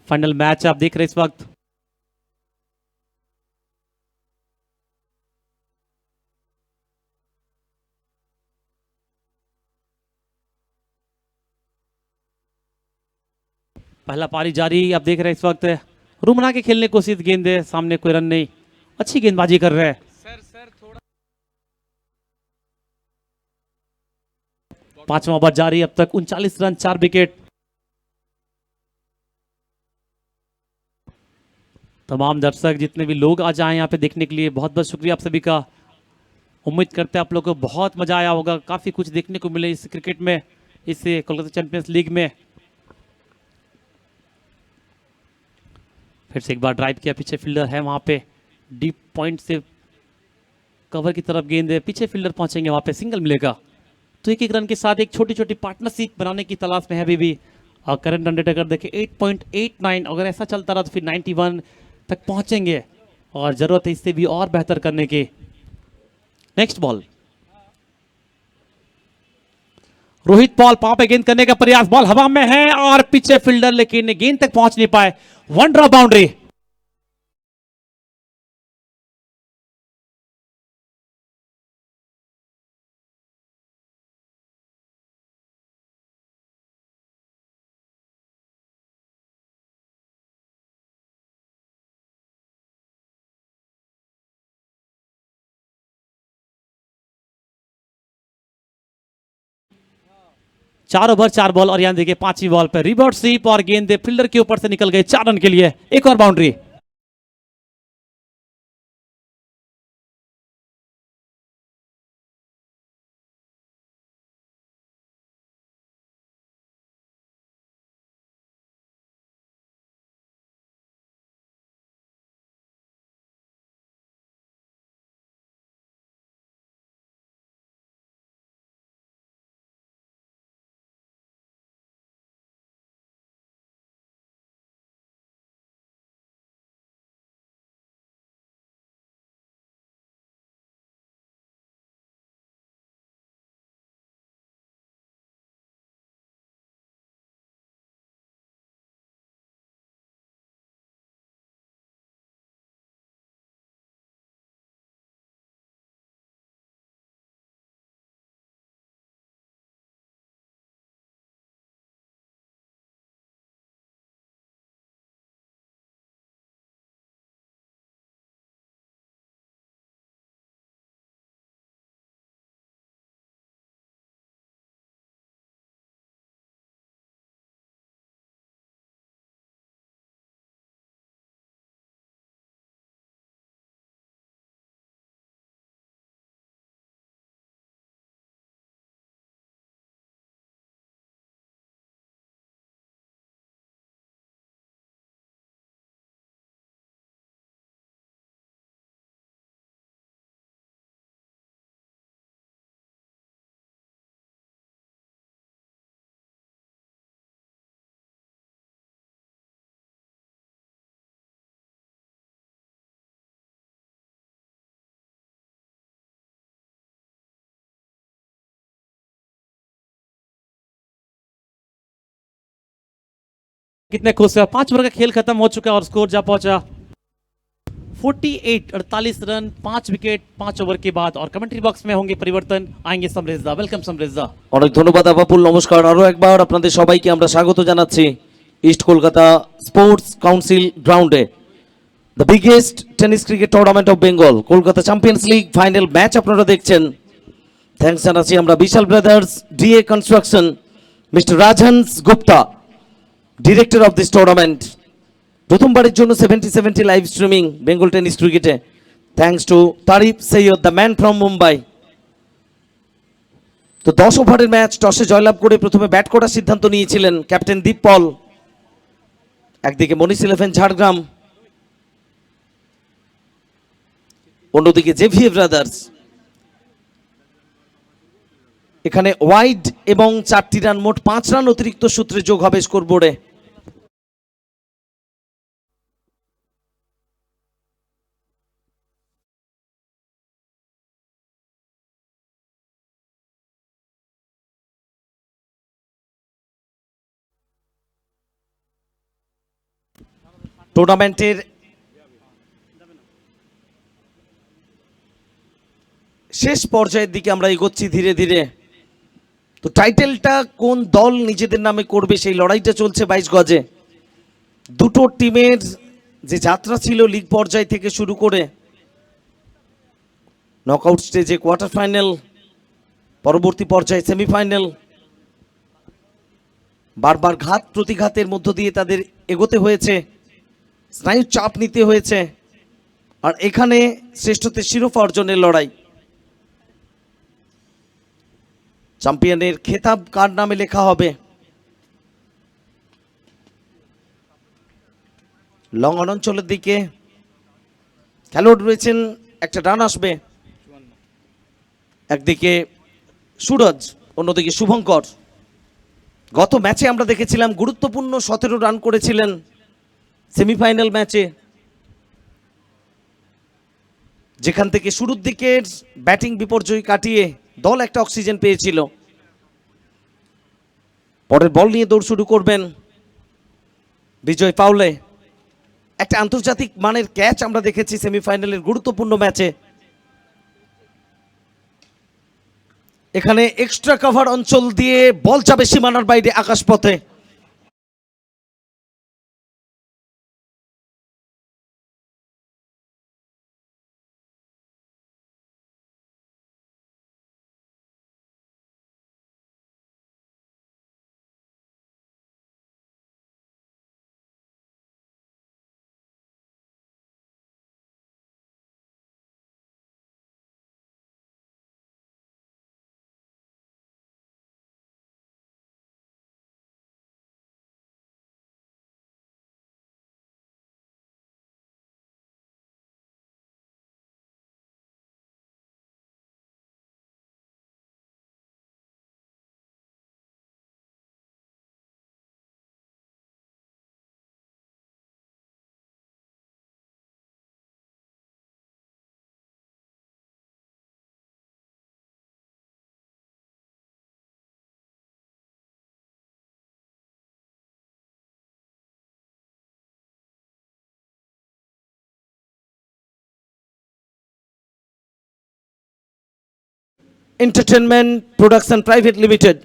फाइनल मैच आप देख रहे हैं इस वक्त। पहला पारी जारी, आप देख रहे हैं इस वक्त। रूम बना के खेलने की कोशिश, गेंद है सामने, कोई रन नहीं, अच्छी गेंदबाजी कर रहे हैं। पांचवा ओवर जारी, अब तक 39 रन 4 विकेट। तमाम दर्शक जितने भी लोग आज आए यहाँ पे देखने के लिए, बहुत बहुत शुक्रिया आप सभी का। उम्मीद करते हैं आप लोगों को बहुत मजा आया होगा, काफी कुछ देखने को मिले इस क्रिकेट में, इस कोलकाता चैंपियंस लीग में। फिर से एक बार ड्राइव किया, पीछे फील्डर है वहां पे, डीप पॉइंट से कवर की तरफ गेंद है, पीछे फील्डर पहुंचेंगे, वहां पे सिंगल मिलेगा। तो एक एक रन के साथ एक छोटी छोटी पार्टनरशिप बनाने की तलाश में है अभी भी। और करंट रन रेट अगर देखें 8.89, अगर ऐसा चलता रहा तो फिर 91 तक पहुंचेंगे और जरूरत है इससे भी और बेहतर करने की। नेक्स्ट बॉल, रोहित पॉल पांव पे गेंद करने का प्रयास, बॉल हवा में है और पीछे फील्डर लेकिन गेंद तक पहुंच नहीं पाए, 1 ड्रॉप बाउंड्री। चार ओवर 4 बॉल और यहां देखिए 5वीं बॉल पे रिवर्स स्वीप और गेंद फील्डर के ऊपर से निकल गई, 4 रन के लिए, एक और बाउंड्री। कितने खुश है, 5 ओवर का खेल खत्म हो चुका है और स्कोर जा पहुंचा 48 रन 5 विकेट 5 ओवर के बाद। और कमेंट्री बॉक्स में होंगे परिवर्तन, आएंगे समरेशदा। वेलकम समरेशदा। অনেক ধন্যবাদ আপাপুল, নমস্কার। আরো একবার আপনাদের সবাইকে আমরা স্বাগত জানাচ্ছি ইস্ট কলকাতা স্পোর্টস কাউন্সিল গ্রাউন্ডে। The biggest tennis cricket tournament of Bengal, Kolkata champions league final match আপনারা দেখছেন। থ্যাঙ্কস জানাচ্ছি আমরা Vishal brothers, DA construction, mister Rajhans Gupta, director of this tournament, প্রথমবারের জন্য 70-70 লাইভ স্ট্রিমিং বেঙ্গল টেনিস ক্রিকেটে, thanks to Tarif Syed, the man from Mumbai. তো 10 ওভারের ম্যাচ, টসে জয়লাভ করে প্রথমে ব্যাট করার সিদ্ধান্ত নিয়েছিলেন ক্যাপ্টেন দীপ পল। একদিকে মনিশ 11 ঝাড়গ্রাম, অন্যদিকে জেভিয়ে ব্রাদার্স। এখানে ওয়াইড এবং 4টি রান, মোট 5 রান অতিরিক্ত সূত্রে যোগ হবে স্কোরবোর্ডে। টুর্নামেন্টের শেষ পর্যায়ের দিকে আমরা এগোচ্ছি ধীরে ধীরে। তো টাইটেলটা কোন দল নিজেদের নামে করবে সেই লড়াইটা চলছে 22 গজে। দুটো টিমের যে যাত্রা ছিল লিগ পর্যায় থেকে শুরু করে নকআউট স্টেজে কোয়ার্টার ফাইনাল, পরবর্তী পর্যায়ে সেমিফাইনাল, বারবার ঘাত প্রতিঘাতের মধ্য দিয়ে তাদের এগোতে হয়েছে, স্নায়ুর চাপ নিতে হয়েছে, আর এখানে শ্রেষ্ঠত্বের শিরোপা অর্জনের লড়াই। চ্যাম্পিয়নের খেতাব কার নামে লেখা হবে? লং অন অঞ্চলের দিকে খেলোয়াড় রয়েছেন, একটা রান আসবে। একদিকে সুরজ, অন্যদিকে শুভঙ্কর। গত ম্যাচে আমরা দেখেছিলাম গুরুত্বপূর্ণ 17 রান করেছিলেন সেমিফাইনাল ম্যাচে, যেখান থেকে শুরুর দিকের ব্যাটিং বিপর্যয় কাটিয়ে দল একটা অক্সিজেন পেয়েছিল। পরের বল নিয়ে দৌড় শুরু করবেন বিজয় পাউলে। একটা আন্তর্জাতিক মানের ক্যাচ আমরা দেখেছি সেমিফাইনালের গুরুত্বপূর্ণ ম্যাচে। এখানে এক্সট্রা কভার অঞ্চল দিয়ে বল যাবে সীমানার বাইরে আকাশপথে। Entertainment production private limited.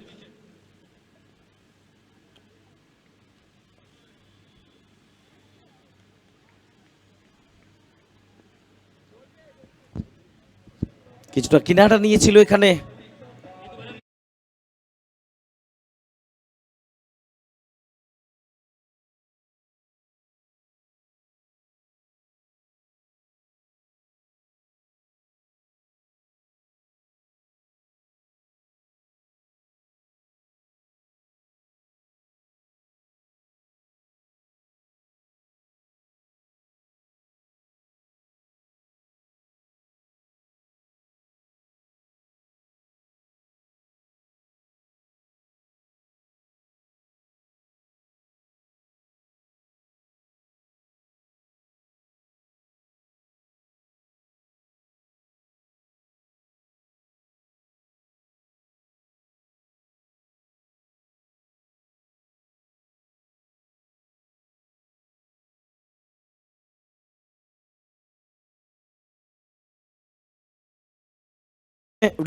কিছুটা কিনারা নিয়েছিল এখানে।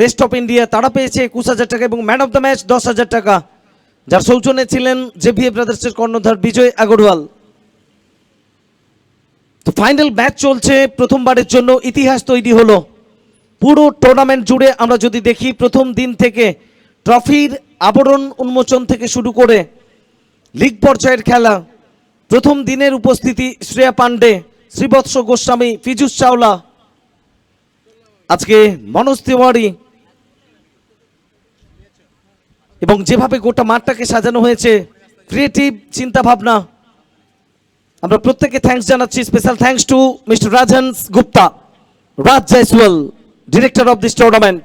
রেস্ট অফ ইন্ডিয়া তারা পেয়েছে 21,000 টাকা এবং ম্যান অফ দ্য ম্যাচ 10,000 টাকা, যার সৌজন্যে ছিলেন জেভিয়ে ব্রাদার্সের কর্ণধার বিজয় আগরওয়াল। তো ফাইনাল ম্যাচ চলছে, প্রথমবারের জন্য ইতিহাস তৈরি হলো। পুরো টুর্নামেন্ট জুড়ে আমরা যদি দেখি, প্রথম দিন থেকে ট্রফির আবরণ উন্মোচন থেকে শুরু করে লিগ পর্যায়ের খেলা, প্রথম দিনের উপস্থিতি শ্রেয়া পান্ডে, শ্রীবৎস গোস্বামী, ফিজুস চাওলা, আজকে মনোজ তিওয়ারি, এবং যেভাবে গোটা মাঠটাকে সাজানো হয়েছে, ক্রিয়েটিভ চিন্তা ভাবনা, আমরা প্রত্যেকে থ্যাঙ্কস জানাচ্ছি। Special thanks to mister Rajan Gupta, Raj Jaiswal, director of this tournament.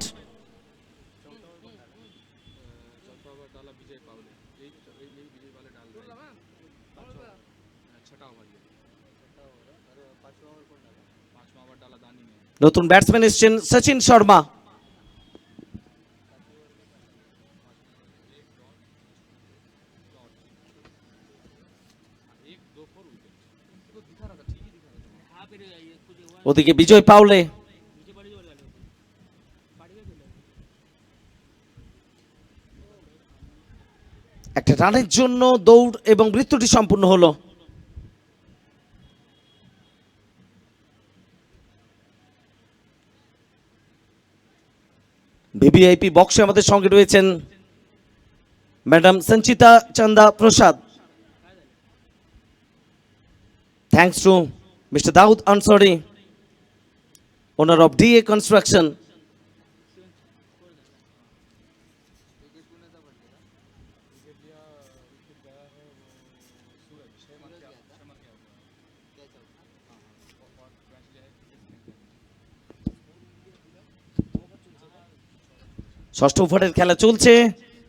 নতুন ব্যাটসম্যান এসেছেন সচিন শর্মা। ওদিকে বিজয় পাওলে, একটা রানের জন্য দৌড় এবং বৃত্তটি সম্পূর্ণ হলো। ভিভিআইপি বক্সে আমাদের সঙ্গে রয়েছেন madam Sanchita Chanda Prasad. Thanks to mister Daud Ansari, owner of DA construction. ষষ্ঠ ওভারের খেলা চলছে,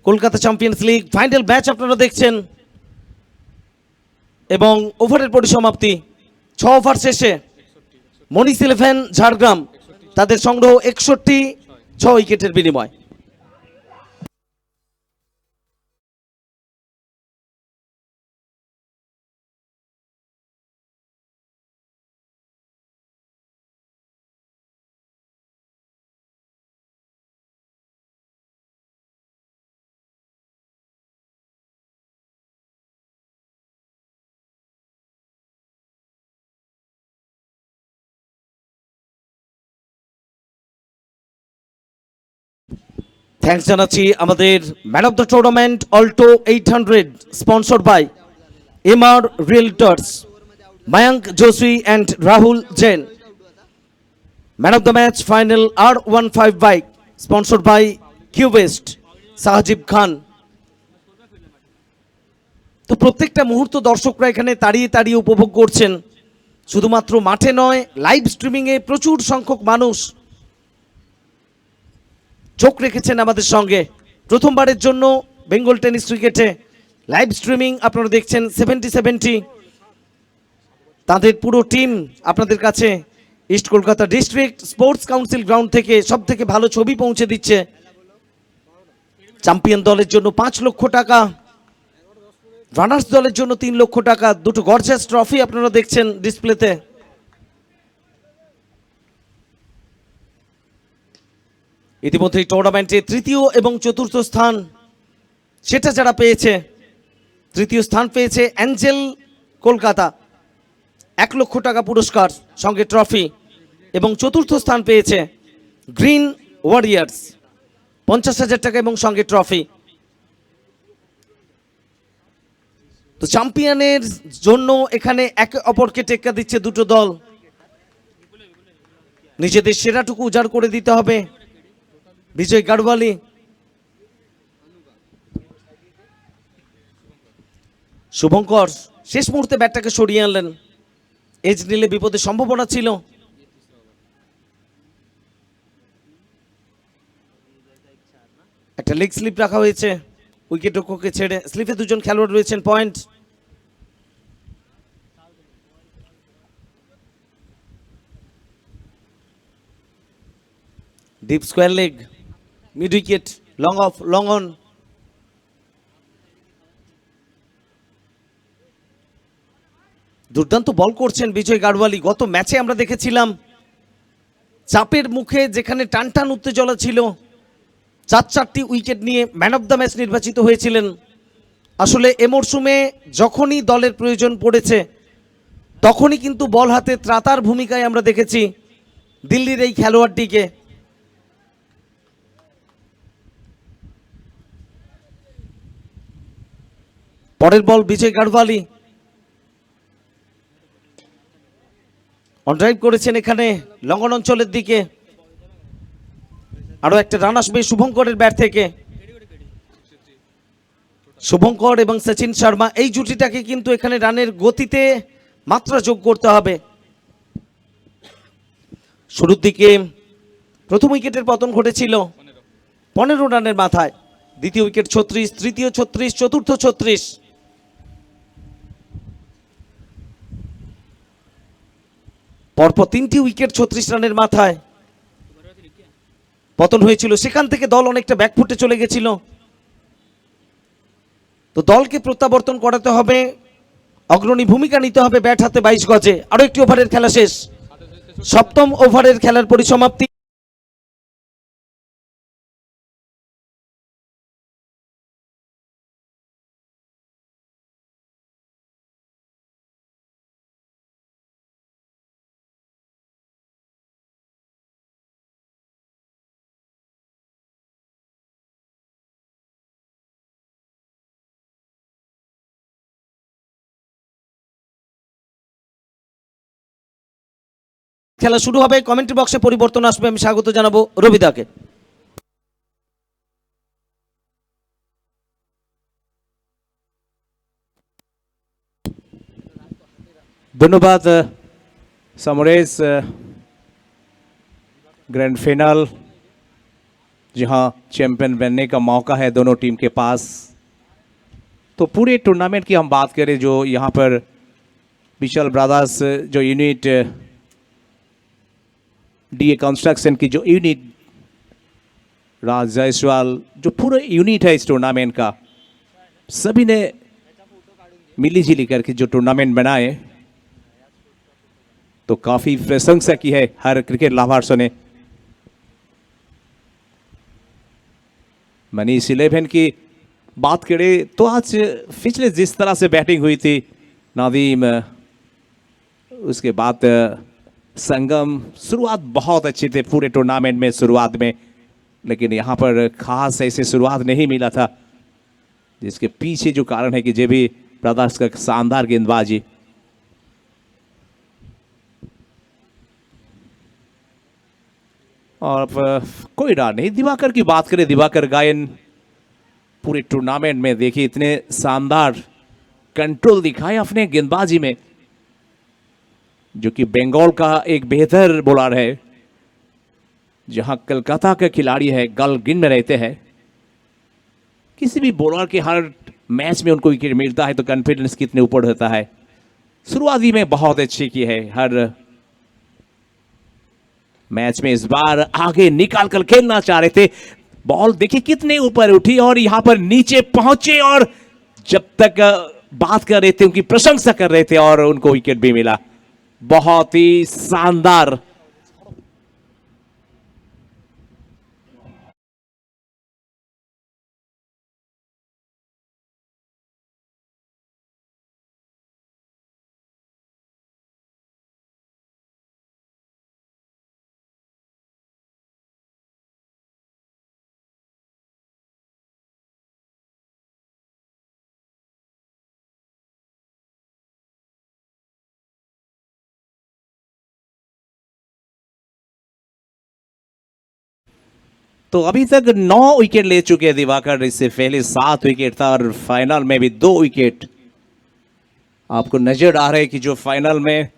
Kolkata champions league final match আপনারা দেখছেন, এবং ওভারের পরিসমাপ্তি 6 ওভার শেষে মনিস ইলেভেন ঝাড়গ্রাম তাদের সংগ্রহ 61, 6 উইকেটের বিনিময়। থ্যাঙ্কস জানাচ্ছি আমাদের man of the tournament Alto 800 sponsored by MR realtors, Mayank Joshi and Rahul Jain. Man of the match final R15 bike sponsored by Cubest, Sahajib Khan. তো প্রত্যেকটা মুহূর্ত দর্শকরা এখানে তাড়িয়ে তাড়িয়ে উপভোগ করছেন, শুধুমাত্র মাঠে নয়, লাইভ স্ট্রিমিংয়ে প্রচুর সংখ্যক মানুষ চোখ রেখেছেন আমাদের সঙ্গে। প্রথমবারের জন্য বেঙ্গল টেনিস ক্রিকেটে লাইভ স্ট্রিমিং আপনারা দেখছেন 70-70। তাদের পুরো টিম আপনাদের কাছে east Kolkata district sports council ground থেকে সব থেকে ভালো ছবি পৌঁছে দিচ্ছে। চ্যাম্পিয়ন দলের জন্য 5 লক্ষ টাকা, রানার্স দলের জন্য 3 লক্ষ টাকা, দুটো গর্জাস ট্রফি আপনারা দেখছেন ডিসপ্লেতে। ইতিমধ্যে টুর্নামেন্টে তৃতীয় এবং চতুর্থ স্থান সেটা যারা পেয়েছে, তৃতীয় স্থান পেয়েছে অ্যাঞ্জেল কলকাতা, 1 লক্ষ টাকা পুরস্কার সঙ্গে ট্রফি, এবং চতুর্থ স্থান পেয়েছে গ্রিন ওয়ারিয়ার্স, 50,000 টাকা এবং সঙ্গে ট্রফি। তো চ্যাম্পিয়নের জন্য এখানে একে অপরকে টেক্কা দিচ্ছে দুটো দল, নিজেদের সেরাটুকু উজাড় করে দিতে হবে। বিজয় গাড়ওয়ালি, শুভঙ্কর শেষ মুহূর্তে ব্যাটটাকে সরিয়ে আনলেন, এজ নিলে বিপদের সম্ভাবনা ছিল। একটা লেগ স্লিপ রাখা হয়েছে, উইকেট রক্ষককে ছেড়ে স্লিপে দুজন খেলোয়াড় রয়েছেন। Point deep square leg, mid wicket, long of, long on. দুর্দান্ত বল করছেন বিজয় গাড়ওয়ালি। গত ম্যাচে আমরা দেখেছিলাম চাপের মুখে যেখানে টান টান উত্তেজনা ছিল, 4টি উইকেট নিয়ে ম্যান অফ দ্য ম্যাচ নির্বাচিত হয়েছিলেন। আসলে এ মরশুমে যখনই দলের প্রয়োজন পড়েছে তখনই কিন্তু বল হাতে ত্রাতার ভূমিকায় আমরা দেখেছি দিল্লির এই খেলোয়াড়টিকে। পরের বল বিজয় গাড়ওয়ালি অন ড্রাইভ করেছেন এখানে লঙ্ঘন অঞ্চলের দিকে, আরো একটা রান আসবে শুভঙ্করের ব্যাট থেকে। শুভঙ্কর এবং সচিন শর্মা এই জুটিটাকে কিন্তু এখানে রানের গতিতে মাত্রা যোগ করতে হবে। শুরুর দিকে প্রথম উইকেটের পতন ঘটেছিল 15 রানের মাথায়, দ্বিতীয় উইকেট 36, তৃতীয় 36, চতুর্থ 36। পরপর 3টি উইকেট 36 রানের মাথায় পতন হয়েছিল, সেখান থেকে দল অনেকটা ব্যাকফুটে চলে গেছিল। তো দলকে প্রত্যাবর্তন করাতে হবে, অগ্রণী ভূমিকা নিতে হবে ব্যাট হাতে 22 গজে। আরো একটি ওভারের খেলা শেষ, সপ্তম ওভারের খেলার পরিসমাপ্তি। খেলা শুরু হবে, কমেন্ট্রি বক্সে পরিবর্তন আসবে, আমি স্বাগত জানাবো রবিদাকে। धन्यवाद समरेश। ग्रैंड फाइनल जहां चैंपियन बनने का मौका है दोनों टीम के पास। तो पूरे टूर्नामेंट की हम बात करें, जो यहां पर विशाल ब्रदर्स जो यूनिट डीए कंस्ट्रक्शन की जो यूनिट, राज जायसवाल जो पूरा यूनिट है इस टूर्नामेंट का, सभी ने मिली जुली करके जो टूर्नामेंट बनाए, तो काफी प्रशंसा की है हर क्रिकेट लाभार्थियों ने। मनीष 11 की बात करें तो आज पिछले जिस तरह से बैटिंग हुई थी नदीम, उसके बाद संगम, शुरुआत बहुत अच्छी थी पूरे टूर्नामेंट में शुरुआत में, लेकिन यहाँ पर खास ऐसे शुरुआत नहीं मिला था, जिसके पीछे जो कारण है कि जे भी ब्रदर्स का शानदार गेंदबाजी। और अब कोई रान नहीं। दिवाकर की बात करें, दिवाकर गायन पूरे टूर्नामेंट में देखिए इतने शानदार कंट्रोल दिखाए अपने गेंदबाजी में, जो कि बंगाल का एक बेहतर बॉलर है, जहां कलकत्ता के खिलाड़ी है गल गिन में रहते हैं। किसी भी बॉलर के हर मैच में उनको विकेट मिलता है तो कॉन्फिडेंस कितने ऊपर होता है। शुरुआती में बहुत अच्छी की है हर मैच में, इस बार आगे निकाल कर खेलना चाह रहे थे। बॉल देखिए कितने ऊपर उठी और यहां पर नीचे पहुंचे, और जब तक बात कर रहे थे उनकी प्रशंसा कर रहे थे और उनको विकेट भी मिला। बहुत ही शानदार। तो अभी तक 9 विकेट ले चुके हैं दिवाकर, इससे पहले 7 विकेट था और फाइनल में भी 2 विकेट। आपको नजर आ रहा है कि जो फाइनल में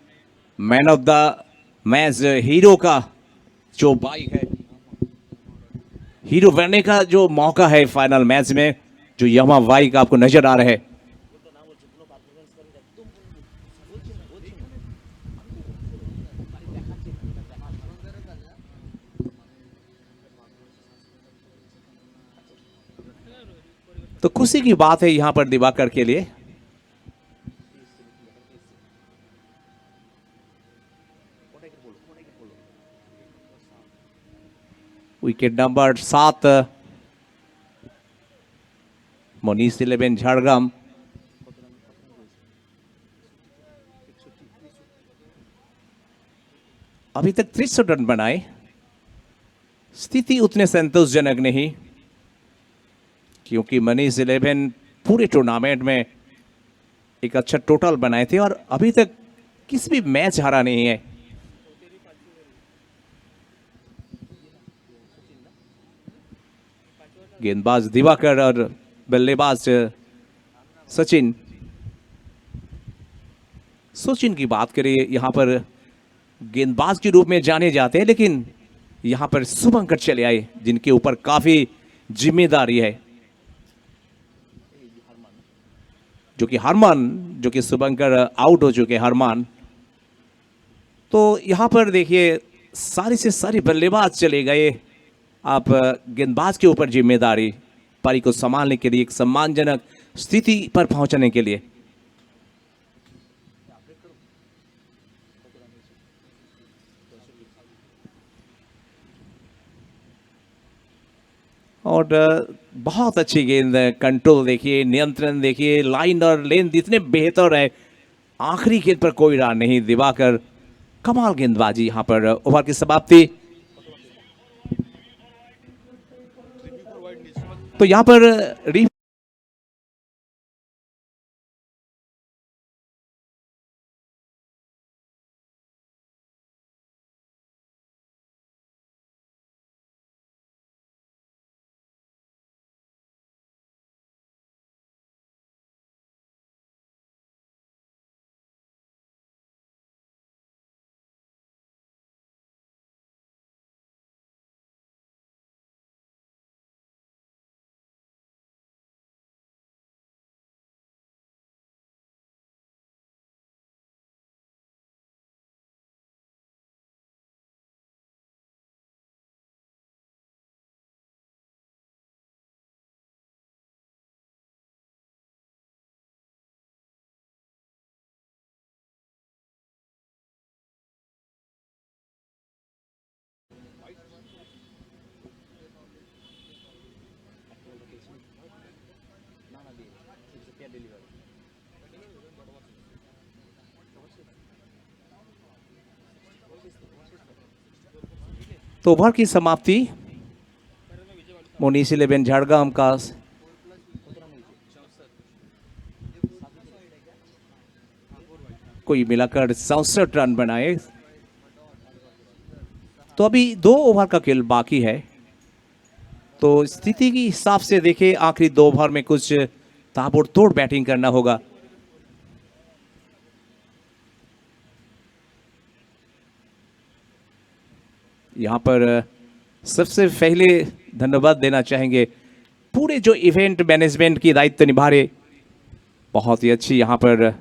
man of the match hero का जो बाइक है, हीरो बनने का जो मौका है फाइनल मैच में, जो यमा बाइक आपको नजर आ रहा है। तो खुशी की बात है यहां पर दिवाकर के लिए। Wicket number 7 Manish 11 Jhargram. अभी तक 300 रन बनाए, स्थिति उतने संतोषजनक नहीं, क्योंकि मनीष 11 पूरे टूर्नामेंट में एक अच्छा टोटल बनाए थे और अभी तक किसी भी मैच हारा नहीं है। गेंदबाज दिवाकर और बल्लेबाज सचिन। सचिन की बात करें, यहां पर गेंदबाज के रूप में जाने जाते हैं, लेकिन यहां पर शुभंकर चले आए जिनके ऊपर काफी जिम्मेदारी है। जो कि शुभंकर आउट हो चुके हैं, हरमान। तो यहां पर देखिए सारी से सारी बल्लेबाज चले गए। आप गेंदबाज के ऊपर जिम्मेदारी पारी को संभालने के लिए, एक सम्मानजनक स्थिति पर पहुंचने के लिए। और बहुत अच्छी गेंद है, कंट्रोल देखिए, नियंत्रण देखिए, लाइन और लेंथ इतने बेहतर है। आखिरी गेंद पर कोई रान नहीं। दिवाकर कमाल गेंदबाजी। यहां पर ओवर की समाप्ति। तो यहां पर री तो ओवर की समाप्ति। मोनीस 11 झाड़ग्राम का कोई मिलाकर 67 रन बनाए। तो अभी 2 ओवर का खेल बाकी है। तो स्थिति के हिसाब से देखिए आखिरी 2 ओवर में कुछ ताबड़तोड़ बैटिंग करना होगा। यहां पर सबसे पहले धन्यवाद देना चाहेंगे पूरे जो इवेंट मैनेजमेंट की दायित्व निभा रहे, बहुत ही अच्छी यहां पर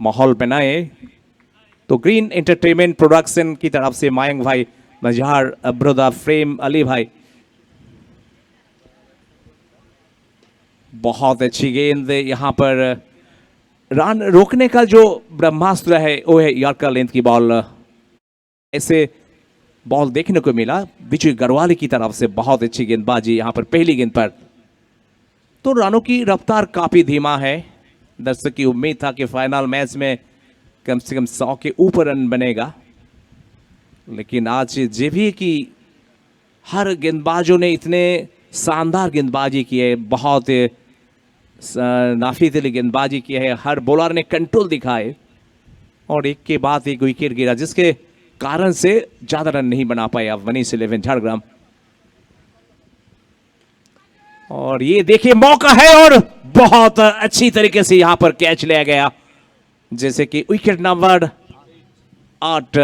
माहौल बनाए। तो ग्रीन एंटरटेनमेंट प्रोडक्शन की तरफ से मयंक भाई, मजहार, अब्रोदा, फ्रेम, अली भाई, बहुत अच्छी गेंद। यहां पर रन रोकने का जो ब्रह्मास्त्र है वो है यॉर्कर लेंथ की बॉल। ऐसे बॉल देखने को मिला विजय गढ़वाली की तरफ से। बहुत अच्छी गेंदबाजी यहां पर पहली गेंद पर। तो रनों की रफ्तार काफी धीमा है। दर्शक की उम्मीद था कि फाइनल मैच में कम से कम 100 के ऊपर रन बनेगा, लेकिन आज जे भी की हर गेंदबाजों ने इतने शानदार गेंदबाजी की है, बहुत नाफिजली गेंदबाजी की है। हर बॉलर ने कंट्रोल दिखाए और एक के बाद एक विकेट गिरा, जिसके कारण से ज्यादा रन नहीं बना पाए अब मनीष 11 झाड़ग्राम। और ये देखिए मौका है और बहुत अच्छी तरीके से यहां पर कैच लिया गया, जैसे कि wicket number 8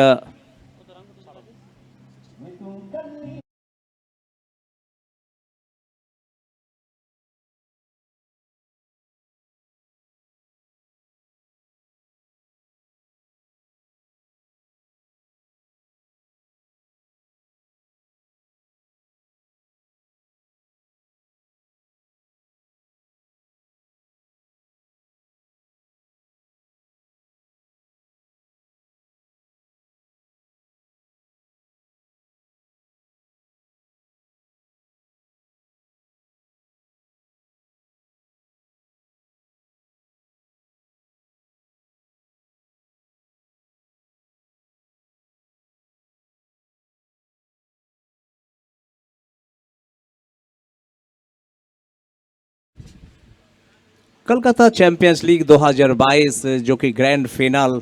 Kolkata champions league 2022 जो कि ग्रैंड फाइनल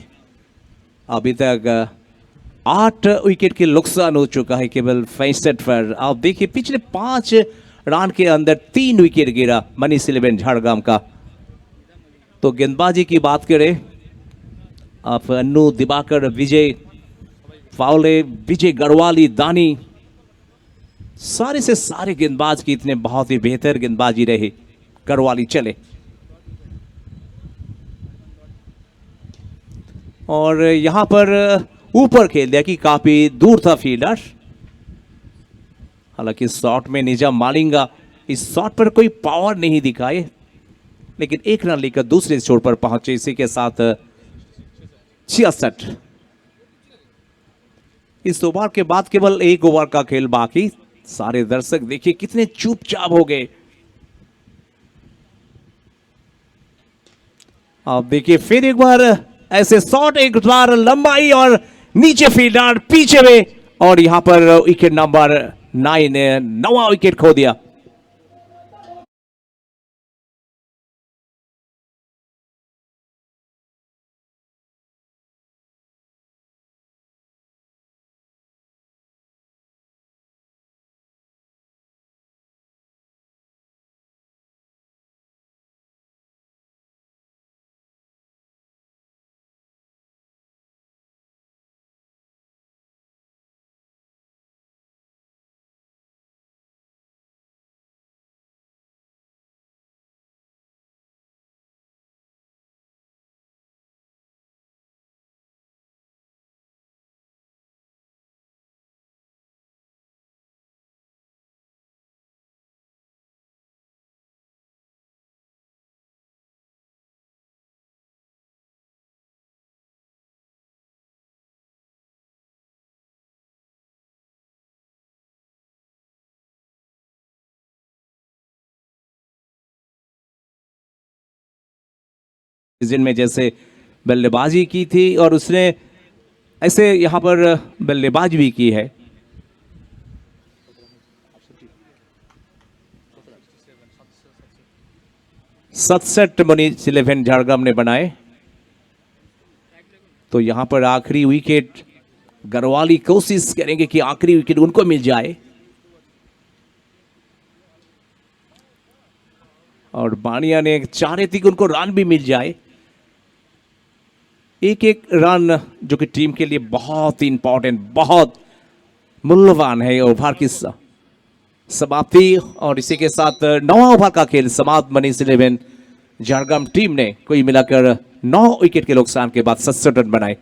अभी तक 8 विकेट के नुकसान हो चुका है केवल 65 पर। आप देखिए पिछले 5 रन के अंदर 3 विकेट गिरा मनीष 11 झाड़ग्राम का। तो गेंदबाजी की बात करें आप अन्नू दिवाकर विजय फावले विजय गढ़वाली दानी सारे से सारे गेंदबाज की इतने बहुत ही बेहतर गेंदबाजी रही। गढ़वाली चले और यहां पर ऊपर खेल दिया कि काफी दूर था फील्डर। हालांकि शॉट में निजाम मालिंगा इस शॉट पर कोई पावर नहीं दिखाए लेकिन एक रन लेकर दूसरे छोर पर पहुंचे। इसी के साथ 66। इस ओवर के बाद केवल एक ओवर का खेल बाकी। सारे दर्शक देखिए कितने चुपचाप हो गए। आप देखिए फिर एक बार ऐसे शॉट, एक बार लंबाई और नीचे फील्डर पीछे में और यहां पर विकेट नंबर 9 ने 9वां विकेट खो दिया। सीजन में जैसे बल्लेबाजी की थी और उसने ऐसे यहां पर बल्लेबाजी भी की है। सतसठ मनीष 11 झाड़ग्राम ने बनाए। तो यहां पर आखिरी विकेट गढ़वाली कोशिश करेंगे कि आखिरी विकेट उनको मिल जाए और बानिया ने चाह रहे थे कि उनको रन भी मिल जाए। एक एक रन जो कि टीम के लिए बहुत ही इंपॉर्टेंट, बहुत मूल्यवान है। ओवर की समाप्ति और इसी के साथ 9वां ओवर का खेल समाप्त। मनीष 11 झारग्राम टीम ने कोई मिलाकर 9 विकेट के नुकसान के बाद 67 रन बनाए।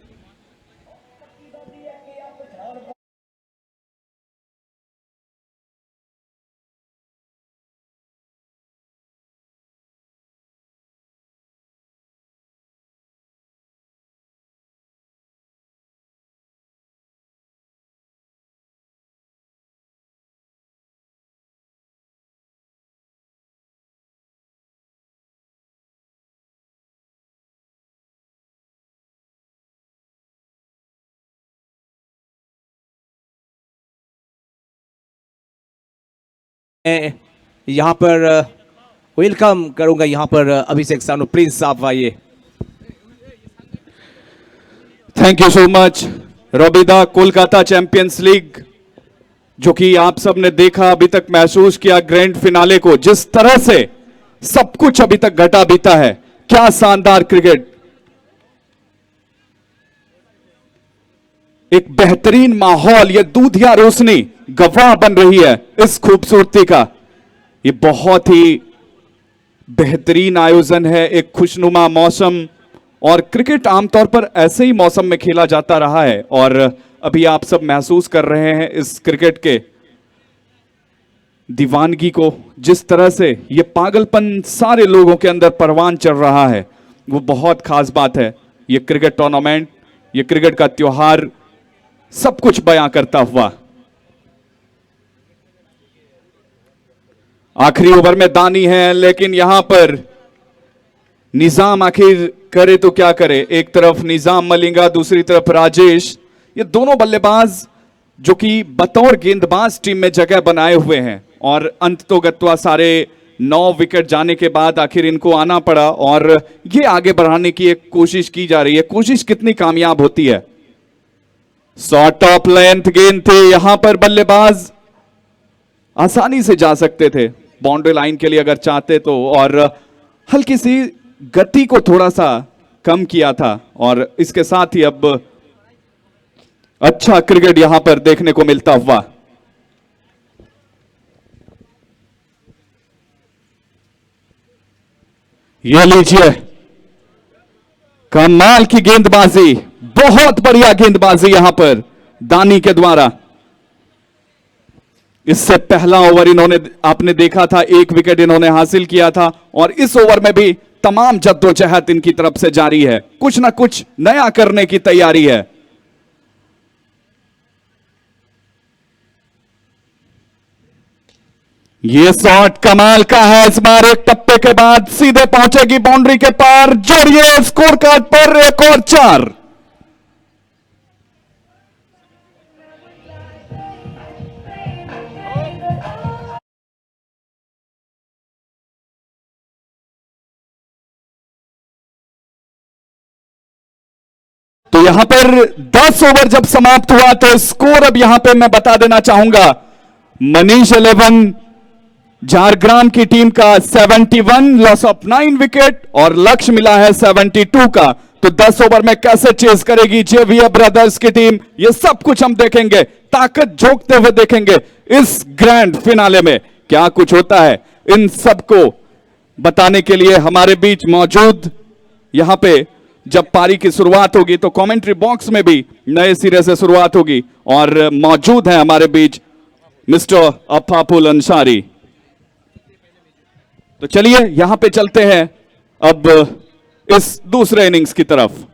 यहां पर वेलकम करूंगा यहां पर अभिषेक सानू प्रिंस साहब आइए। Thank you so much. रॉबिदा कोलकाता चैंपियंस लीग जो कि आप सब ने देखा, अभी तक महसूस किया ग्रैंड फिनाले को, जिस तरह से सब कुछ अभी तक घटा बीता है, क्या शानदार क्रिकेट, एक बेहतरीन माहौल, ये दूधिया रोशनी गवाह बन रही है इस खूबसूरती का। ये बहुत ही बेहतरीन आयोजन है, एक खुशनुमा मौसम, और क्रिकेट आमतौर पर ऐसे ही मौसम में खेला जाता रहा है और अभी आप सब महसूस कर रहे हैं इस क्रिकेट के दीवानगी को। जिस तरह से ये पागलपन सारे लोगों के अंदर परवान चढ़ रहा है, वो बहुत खास बात है। ये क्रिकेट टूर्नामेंट, ये क्रिकेट का त्योहार सब कुछ बयां करता हुआ। आखिरी ओवर में दानी है, लेकिन यहां पर निजाम आखिर करे तो क्या करे। एक तरफ निजाम मलिंगा, दूसरी तरफ राजेश, ये दोनों बल्लेबाज जो कि बतौर गेंदबाज टीम में जगह बनाए हुए हैं और अंत तो गत्वा सारे 9 विकेट जाने के बाद आखिर इनको आना पड़ा और ये आगे बढ़ाने की एक कोशिश की जा रही है। कोशिश कितनी कामयाब होती है। शॉर्ट टॉप लेंथ गेंद थी, यहां पर बल्लेबाज आसानी से जा सकते थे बाउंड्री लाइन के लिए अगर चाहते तो, और हल्की सी गति को थोड़ा सा कम किया था और इसके साथ ही अब अच्छा क्रिकेट यहां पर देखने को मिलता हुआ। ये लीजिए, कमाल की गेंदबाजी, बहुत बढ़िया गेंदबाजी यहां पर दानी के द्वारा। इससे पहला ओवर इन्होंने, आपने देखा था, 1 विकेट इन्होंने हासिल किया था और इस ओवर में भी तमाम जद्दोजहद इनकी तरफ से जारी है, कुछ ना कुछ नया करने की तैयारी है। ये शॉट कमाल का है, इस बार एक टप्पे के बाद सीधे पहुंचेगी बाउंड्री के पार, जोड़िए स्कोर कार्ड पर एक और 4। तो यहां पर 10 ओवर जब समाप्त हुआ तो स्कोर अब यहां पे मैं बता देना चाहूंगा। मनीष 11 झारग्राम की टीम का 71, लॉस ऑफ 9 विकेट, और लक्ष्य मिला है 72 का। तो 10 ओवर में कैसे चेस करेगी जेवीए ब्रदर्स की टीम, ये सब कुछ हम देखेंगे, ताकत झोंकते हुए देखेंगे इस ग्रैंड फिनाले में क्या कुछ होता है। इन सबको बताने के लिए हमारे बीच मौजूद, यहां पे जब पारी की शुरुआत होगी तो कमेंट्री बॉक्स में भी नए सिरे से शुरुआत होगी, और मौजूद है हमारे बीच मिस्टर अफापुल अंसारी। तो चलिए यहां पे चलते हैं अब इस दूसरे इनिंग्स की तरफ।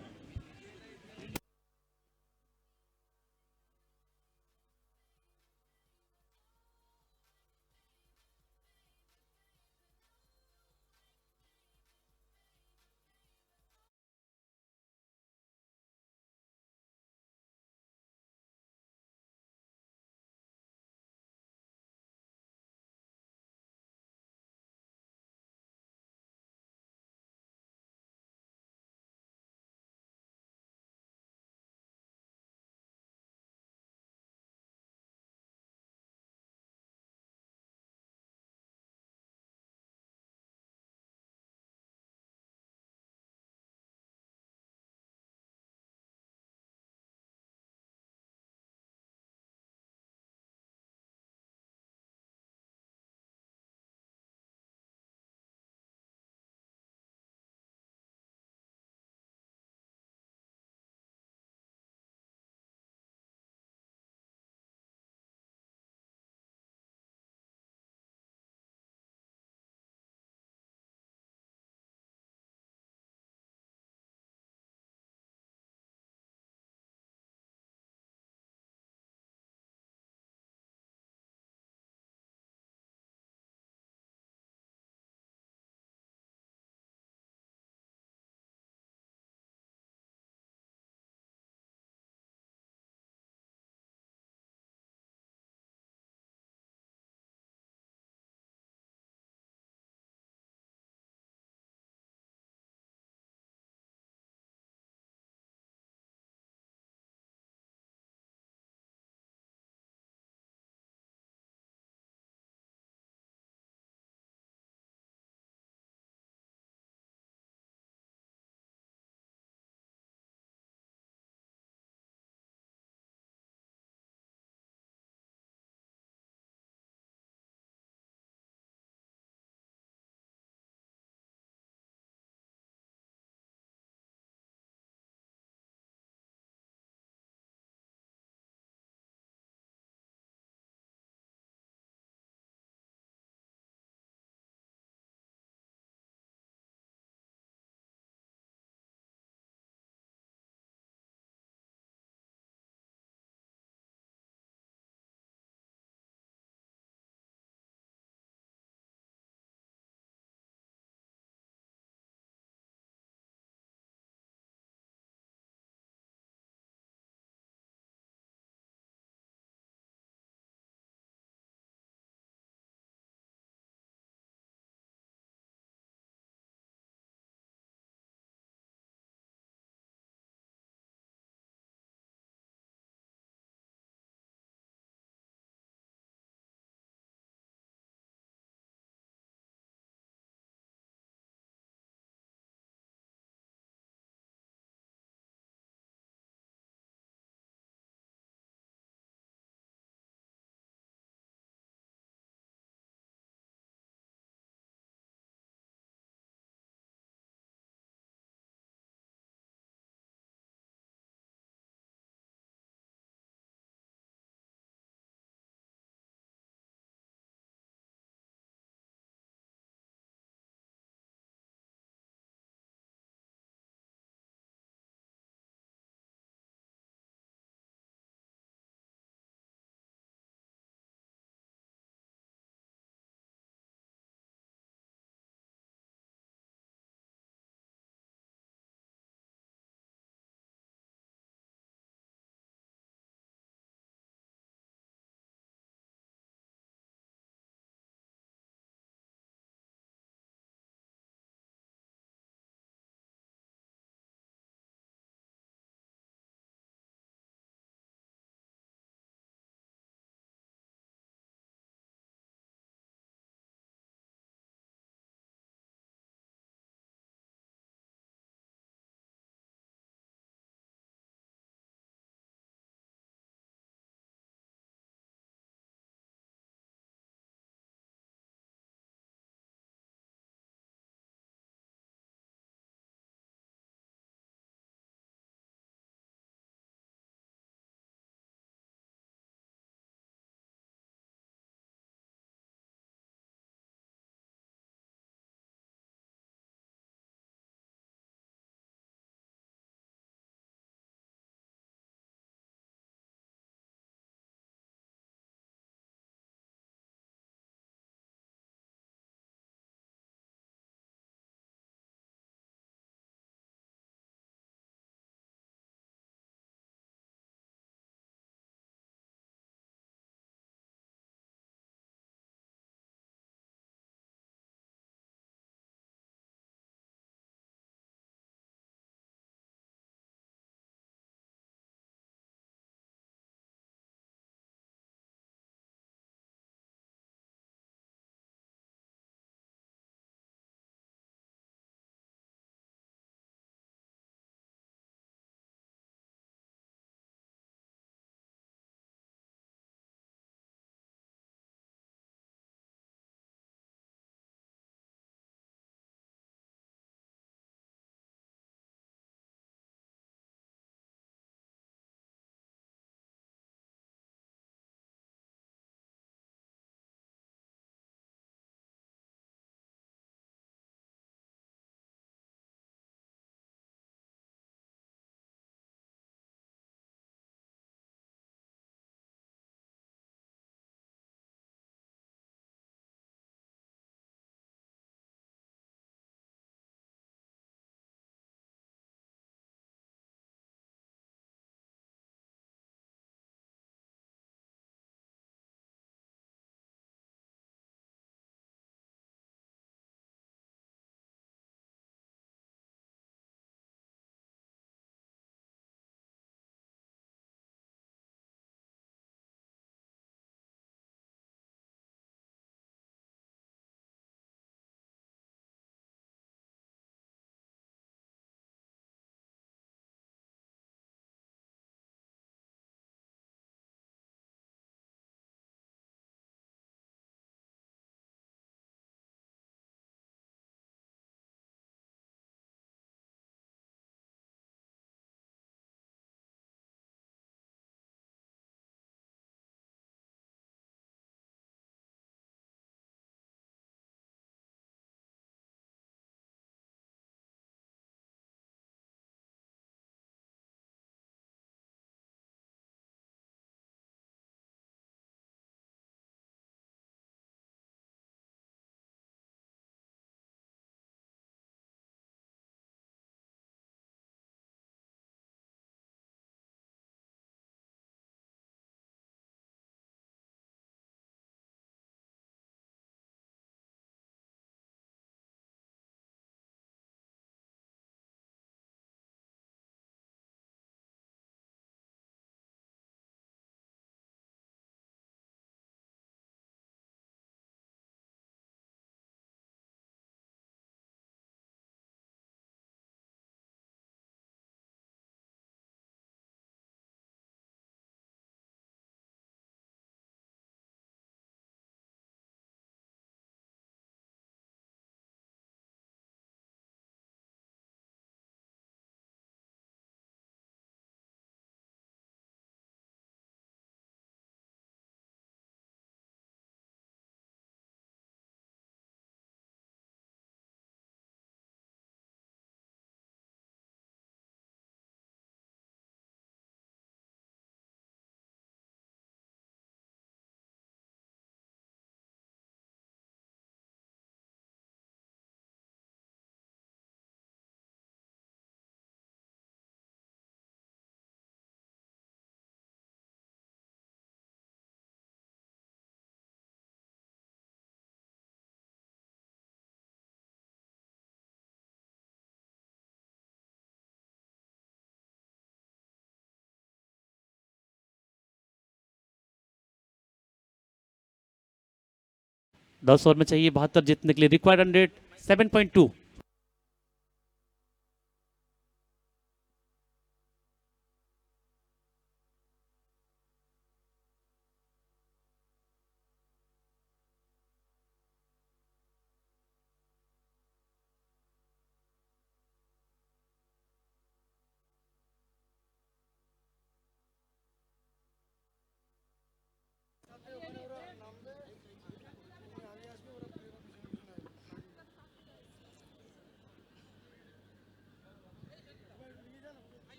10 ओवर में चाहिए 72 जीतने के लिए, रिक्वायर्ड 100, 7.2।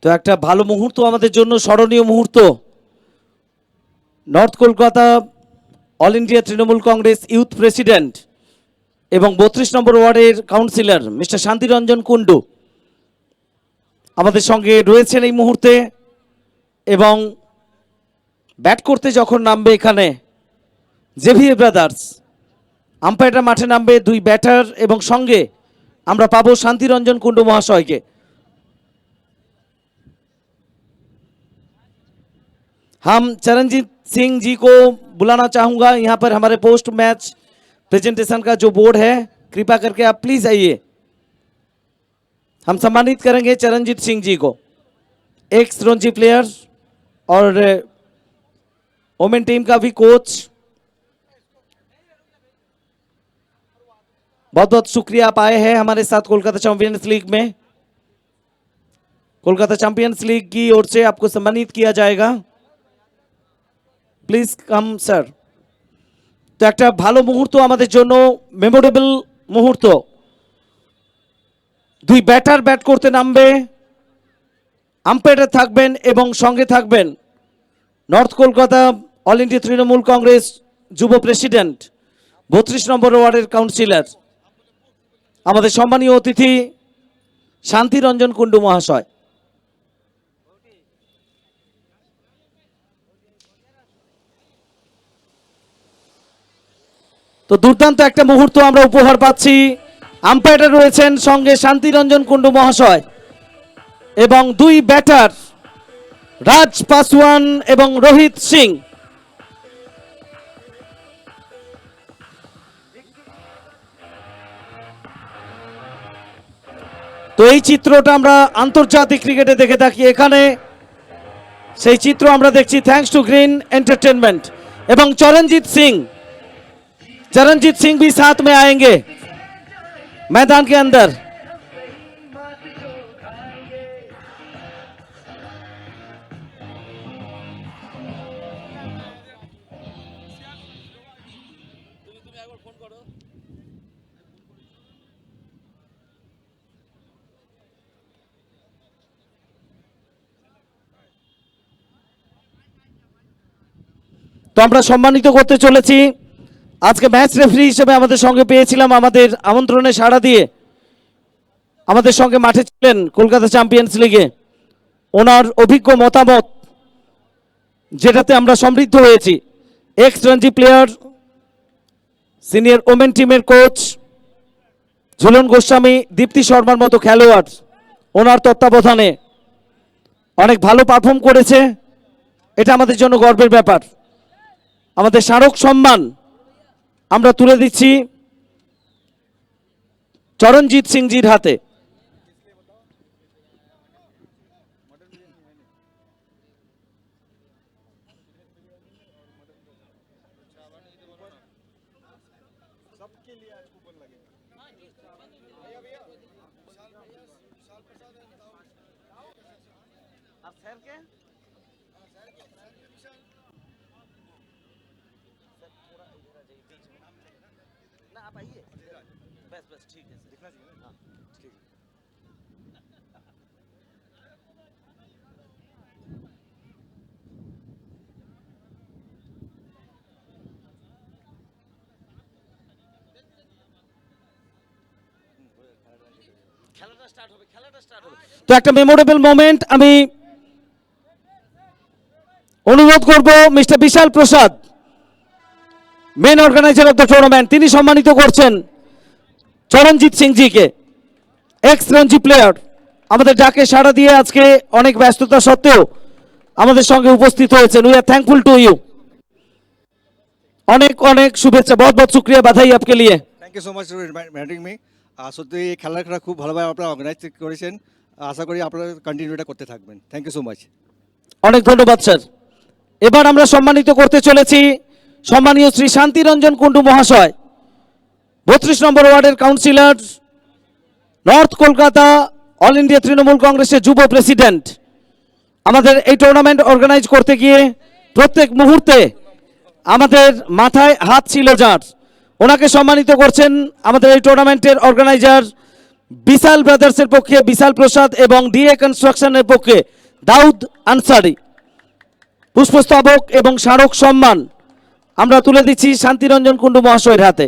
তো একটা ভালো মুহূর্ত আমাদের জন্য, স্মরণীয় মুহূর্ত। North Kolkata all India Trinamool Congress youth president এবং 32 নম্বর ওয়ার্ডের কাউন্সিলর মিস্টার শান্তিরঞ্জন কুণ্ডু আমাদের সঙ্গে রয়েছেন এই মুহূর্তে। এবং ব্যাট করতে যখন নামবে এখানে জেভিয়ার ব্রাদার্স, আম্পায়াররা মাঠে নামবে, দুই ব্যাটার এবং সঙ্গে আমরা পাবো শান্তিরঞ্জন কুণ্ডু মহাশয়কে। हम चरणजीत सिंह जी को बुलाना चाहूँगा यहाँ पर। हमारे पोस्ट मैच प्रेजेंटेशन का जो बोर्ड है, कृपा करके आप प्लीज आइए। हम सम्मानित करेंगे चरणजीत सिंह जी को, एक्स रणजी प्लेयर और वोमेन टीम का भी कोच। बहुत बहुत शुक्रिया आप आए हैं हमारे साथ कोलकाता चैंपियंस लीग में। कोलकाता चैंपियंस लीग की ओर से आपको सम्मानित किया जाएगा। Please come sir. তো একটা ভালো মুহূর্ত আমাদের জন্য, মেমোরেবল মুহূর্ত। দুই ব্যাটার ব্যাট করতে নামবে, আম্পায়ার থাকবেন এবং সঙ্গে থাকবেন north Kolkata all India Trinamool Congress যুব প্রেসিডেন্ট, 32 নম্বর ওয়ার্ডের কাউন্সিলর, আমাদের সম্মানীয় অতিথি শান্তিরঞ্জন কুণ্ডু মহাশয়। তো দুর্দান্ত একটা মুহূর্ত আমরা উপহার পাচ্ছি। আম্পায়ার রয়েছেন সঙ্গে শান্তিরঞ্জন কুণ্ডু মহাশয় এবং দুই ব্যাটার রাজ পাসওয়ান এবং রোহিত সিং। তো এই চিত্রটা আমরা আন্তর্জাতিক ক্রিকেটে দেখে থাকি, এখানে সেই চিত্র আমরা দেখছি থ্যাঙ্কস টু গ্রিন এন্টারটেনমেন্ট। এবং চরণजीत सिंह भी साथ में आएंगे मैदान के अंदर। তো আমরা সম্মানিত করতে চলেছি। আজকে ম্যাচ রেফারি হিসেবে আমাদের সঙ্গে পেয়েছিলাম, আমাদের আমন্ত্রণে সাড়া দিয়ে আমাদের সঙ্গে মাঠে ছিলেন কলকাতা চ্যাম্পিয়ন্স লিগে। ওনার অভিজ্ঞ মতামত যেটাতে আমরা সমৃদ্ধ হয়েছি। X Ranji player, senior women টিমের কোচ ঝুলন গোস্বামী, দীপ্তি শর্মার মতো খেলোয়াড় ওনার তত্ত্বাবধানে অনেক ভালো পারফর্ম করেছে। এটা আমাদের জন্য গর্বের ব্যাপার। আমাদের স্মারক সম্মান আমরা তুলে দিচ্ছি চরণजीत सिंह জির হাতে। তো একটা মেমোরেবল মোমেন্ট আমি অনুরোধ করব mister Vishal Prasad, main organiser of the tournament, তিনি সম্মানিত করছেন চরণजीत सिंह জিকে, এক্স রঞ্জি প্লেয়ার। আমাদের ডাকে সাড়া দিয়ে আজকে অনেক ব্যস্ততা সত্ত্বেও আমাদের সঙ্গে উপস্থিত হয়েছেন। We are thankful to you. অনেক অনেক শুভেচ্ছা, বহুত বহুত শুক্রিয়া, বাধাই আপকে লিয়ে। Thank you so much for inviting me. সত্যি এই খেলাটা খুব ভালোভাবে আপনারা অর্গানাইজ করেছেন। আশা করি আপনারা কন্টিনিউটা করতে থাকবেন। Thank you so much. অনেক ধন্যবাদ স্যার। এবার আমরা সম্মানিত করতে চলেছি সম্মানীয় শ্রী শান্তিরঞ্জন কুণ্ডু মহাশয়, 32 নম্বর ওয়ার্ডের councillor, north Kolkata all India Trinamool কংগ্রেসের যুব প্রেসিডেন্ট। আমাদের এই টুর্নামেন্ট অর্গানাইজ করতে গিয়ে প্রত্যেক মুহূর্তে আমাদের মাথায় হাত ছিল যার, ওনাকে সম্মানিত করছেন আমাদের এই টুর্নামেন্টের অর্গানাইজার বিশাল ব্রাদার্সের পক্ষে বিশাল প্রসাদ এবং ডিএ কনস্ট্রাকশনের পক্ষে দাউদ আনসারি। পুষ্পস্তবক এবং স্মারক সম্মান আমরা তুলে দিচ্ছি শান্তিরঞ্জন কুণ্ডু মহাশয়ের হাতে।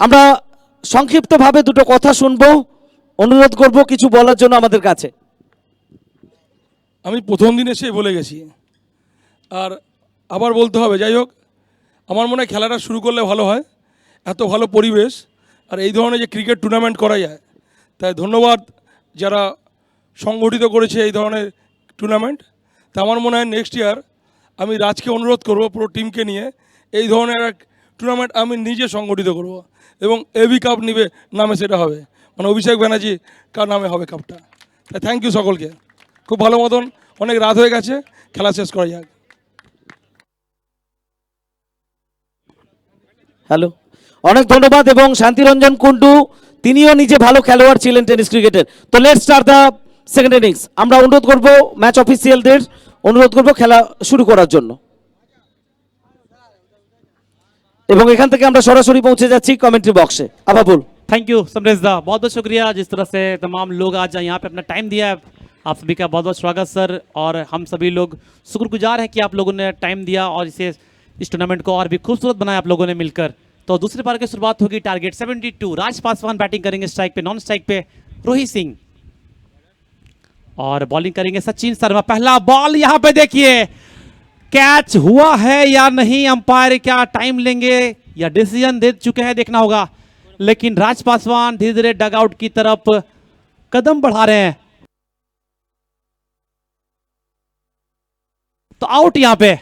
আমরা সংক্ষিপ্তভাবে দুটো কথা শুনবো, অনুরোধ করব কিছু বলার জন্য আমাদের কাছে। আমি প্রথম দিন এসে বলে গেছি, আর আবার বলতে হবে। যাই হোক, আমার মনে হয় খেলাটা শুরু করলে ভালো হয়, এত ভালো পরিবেশ আর এই ধরনের যে ক্রিকেট টুর্নামেন্ট করা যায়, তাই ধন্যবাদ যারা সংগঠিত করেছে এই ধরনের টুর্নামেন্ট। তা আমার মনে হয় নেক্সট ইয়ার আমি রাজকে অনুরোধ করব পুরো টিমকে নিয়ে এই ধরনের এক টুর্নামেন্ট আমি নিজে সংগঠিত করব এবং এবি কাপ নিবে নামে সেটা হবে, মানে অভিষেক ব্যানার্জি কার নামে হবে কাপটা। তাই থ্যাংক ইউ সকলকে। খুব ভালো মতন, অনেক রাত হয়ে গেছে, খেলা শেষ করা যাক। হ্যালো, অনেক ধন্যবাদ। এবং শান্তিরঞ্জন কুণ্ডু তিনিও নিজে ভালো খেলোয়াড় ছিলেন টেনিস ক্রিকেটের। তো let's start the second innings. আমরা অনুরোধ করব ম্যাচ অফিসিয়ালদের অনুরোধ করব খেলা শুরু করার জন্য, এবং এখান থেকে আমরা সরাসরি পৌঁছে যাচ্ছি কমেন্ট্রি বক্সে। আবাবুল। थैंक यू समरेश दा, बहुत बहुत शुक्रिया जिस तरह से तमाम लोग आज यहाँ पे अपना टाइम दिया है। आप सभी का बहुत बहुत स्वागत सर, और हम सभी लोग शुक्रगुजार हैं कि आप लोगों ने टाइम दिया और इस टूर्नामेंट को और भी खूबसूरत बनाया आप लोगों ने मिलकर। तो दूसरी बार की शुरुआत होगी टारगेट 72। राज पासवान बैटिंग करेंगे स्ट्राइक पे, नॉन स्ट्राइक पे रोहित सिंह, और बॉलिंग करेंगे सचिन शर्मा। पहला बॉल यहाँ पे देखिए, कैच हुआ है या नहीं, अंपायर क्या टाइम लेंगे या डिसीजन दे चुके हैं देखना होगा। लेकिन राज पासवान धीरे धीरे डग आउट की तरफ कदम बढ़ा रहे हैं, तो आउट यहां पे।